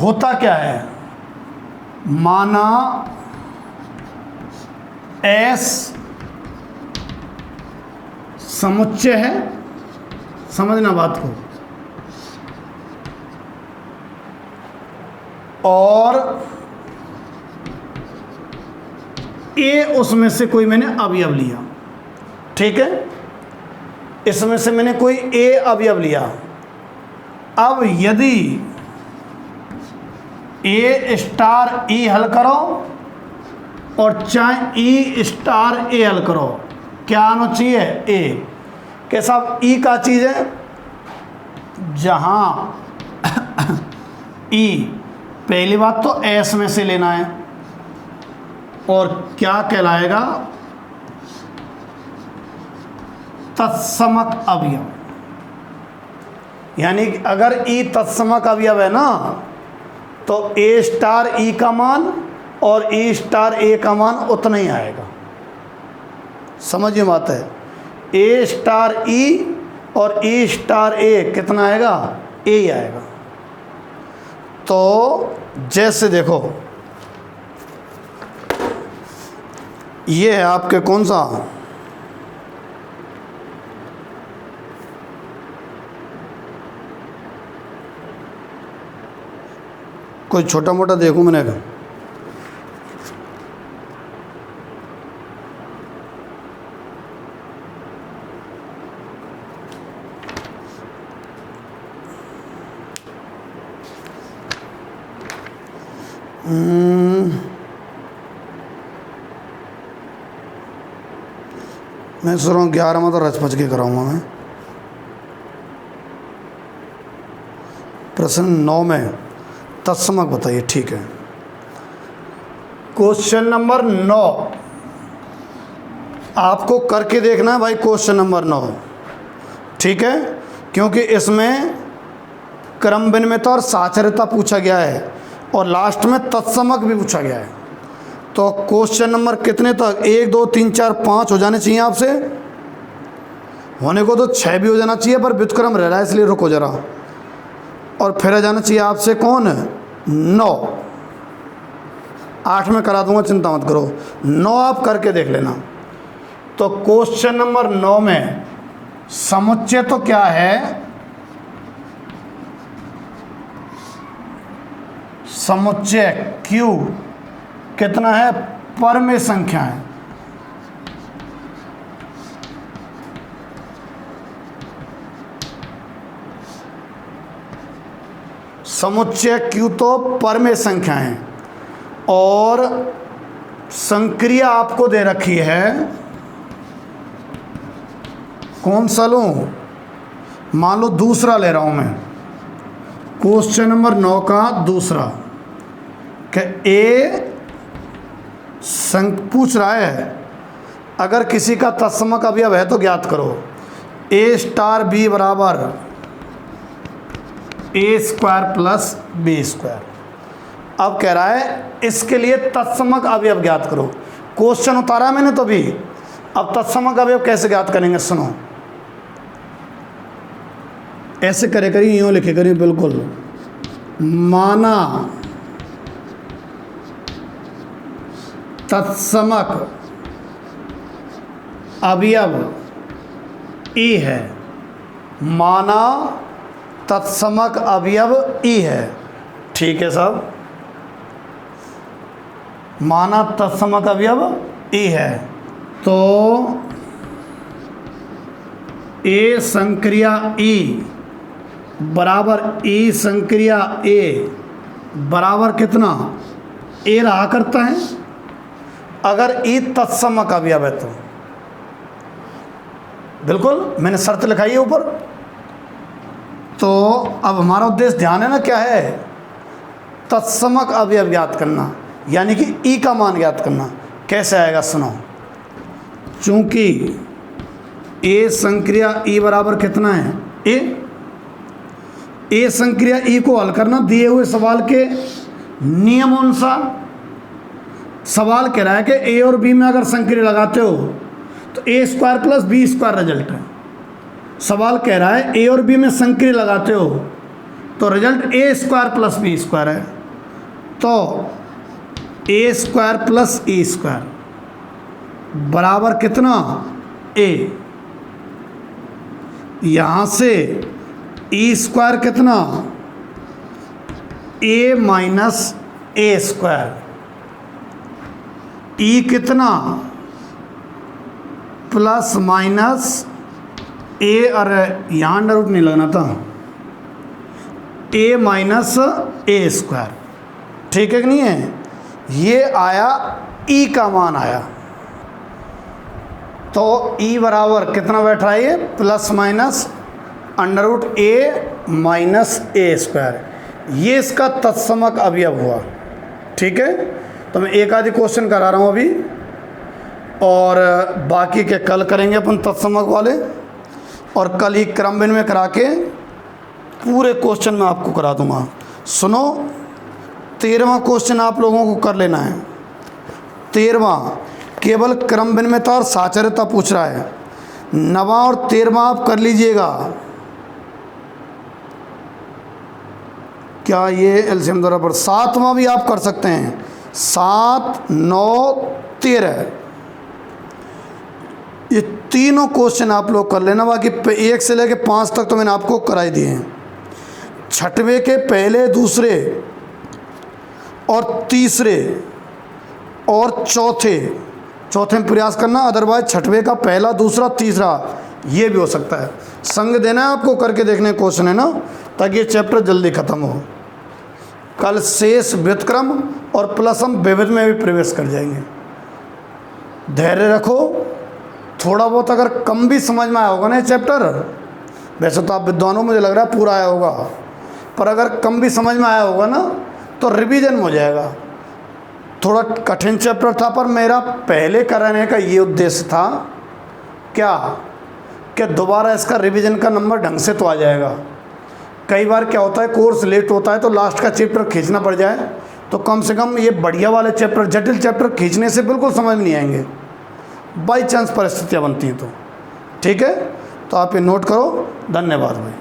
होता क्या है, माना S समुच्चय है, समझना बात को, और A उसमें से कोई मैंने अवयव लिया। ठीक है, इसमें से मैंने कोई A अवयव लिया। अब यदि A स्टार E हल करो और चाहे E स्टार A हल करो, क्या आना चाहिए? A। कैसा E का चीज़ है? जहां E, पहली बात तो S में से लेना है, और क्या कहलाएगा? तत्समक अवयव। यानी कि अगर E तत्समक अवयव है ना, तो A स्टार E का मान और E स्टार A का मान उतना ही आएगा। समझिए बात है, A स्टार E और E स्टार A कितना आएगा? A ही आएगा। तो जैसे देखो, ये है आपके कौन सा, कोई छोटा मोटा देखूं मैंने, मैं सोच रहा हूँ 11 में तो रच-पच के कराऊंगा मैं। प्रश्न 9 में तत्समक बताइए। ठीक है, क्वेश्चन नंबर 9 आपको करके देखना है भाई। क्वेश्चन नंबर 9, ठीक है, क्योंकि इसमें क्रम विनिमयता और साचर्यता पूछा गया है और लास्ट में तत्समक भी पूछा गया है। तो क्वेश्चन नंबर कितने तक, 1 2 3 4 5 हो जाने चाहिए आपसे, होने को तो 6 भी हो जाना चाहिए, पर व्युत्क्रम रह रहा है इसलिए रुको जरा। और फिर आ जाना चाहिए आपसे कौन, 9। 8 में करा दूंगा, चिंता मत करो। 9 आप करके देख लेना। तो क्वेश्चन नंबर 9 में समुच्चय तो क्या है, समुच्चय Q कितना है, परमेय संख्या है। समुच्चय Q तो परमेय संख्या है और संक्रिया आपको दे रखी है, कौन सा लूं, मान लो दूसरा ले रहा हूं मैं, क्वेश्चन नंबर 9 का दूसरा, कि ए पूछ रहा है अगर किसी का तत्समक अवयव है तो ज्ञात करो। ए स्टार बी बराबर ए स्क्वायर प्लस बी स्क्वायर। अब कह रहा है इसके लिए तत्समक अवयव ज्ञात करो। क्वेश्चन उतारा मैंने तो भी, अब तत्समक अवयव कैसे ज्ञात करेंगे, सुनो। ऐसे करे करिए, यूँ लिखे करिए, बिल्कुल। माना तत्समक अवयव ई है, माना तत्समक अवयव ई है। ठीक है साहब, माना तत्समक अवयव ई है, तो ए संक्रिया ई बराबर ई संक्रिया ए बराबर कितना, ए रहा करता है अगर ई तत्समक अवयव है तो। बिल्कुल मैंने शर्त लिखाई है ऊपर। तो अब हमारा उद्देश्य ध्यान है ना, क्या है, तत्समक अवयव ज्ञात करना, यानी कि ई का मान ज्ञात करना। कैसे आएगा, सुनो। चूंकि ए संक्रिया ई बराबर कितना है, ए संक्रिया ई को हल करना दिए हुए सवाल के नियम अनुसार। सवाल कह रहा है कि ए और बी में अगर संक्रिया लगाते हो तो A square plus B square result है। सवाल कह रहा है ए और बी में संक्रिया लगाते हो तो रिजल्ट ए स्क्वायर प्लस बी स्क्वायर है। तो A square plus E square बराबर कितना, ए। यहाँ से ई स्क्वायर कितना, ए माइनस ए स्क्वायर। ई कितना, प्लस माइनस ए, अरे यहाँ अंडर रूट नहीं लगना था, ए माइनस ए स्क्वायर। ठीक है कि नहीं है, ये आया ई का मान आया। तो ई बराबर कितना बैठ रहा है, ये प्लस माइनस अंडर रूट ए माइनस ए स्क्वायर। ये इसका तत्समक अवयव हुआ। ठीक है, तो मैं एक आधी क्वेश्चन करा रहा हूँ अभी, और बाकी के कल करेंगे अपन तत्समक वाले, और कल ही क्रम विनिमय करा के पूरे क्वेश्चन में आपको करा दूंगा। सुनो, 13वां क्वेश्चन आप लोगों को कर लेना है। 13वां केवल क्रम विनिमयता और साचर्यता पूछ रहा है। 9वां और 13वां आप कर लीजिएगा। क्या ये एलसीएम द्वारा पर 7वां भी आप कर सकते हैं। 7, 9, 13 ये तीनों क्वेश्चन आप लोग कर लेना। बाकी 1 से लेकर 5 तक तो मैंने आपको कराई दिए हैं। 6वें के पहले, दूसरे और तीसरे और चौथे में प्रयास करना, अदरवाइज 6वें का पहला, दूसरा, तीसरा ये भी हो सकता है। संग देना है आपको, करके देखने क्वेश्चन है ना, ताकि ये चैप्टर जल्दी ख़त्म हो। कल शेष व्युत्क्रम और प्लस हम विविध में भी प्रवेश कर जाएंगे। धैर्य रखो, थोड़ा बहुत अगर कम भी समझ में आया होगा ना ये चैप्टर, वैसे तो आप विद्वानों मुझे लग रहा है पूरा आया होगा, पर अगर कम भी समझ में आया होगा ना तो रिवीजन हो जाएगा। थोड़ा कठिन चैप्टर था, पर मेरा पहले कराने का ये उद्देश्य था क्या दोबारा इसका रिवीजन का नंबर ढंग से तो आ जाएगा। कई बार क्या होता है, कोर्स लेट होता है तो लास्ट का चैप्टर खींचना पड़ जाए, तो कम से कम ये बढ़िया वाले चैप्टर, जटिल चैप्टर खींचने से बिल्कुल समझ में नहीं आएंगे, बाई चांस परिस्थितियाँ बनती हैं तो। ठीक है, तो आप ये नोट करो। धन्यवाद भाई।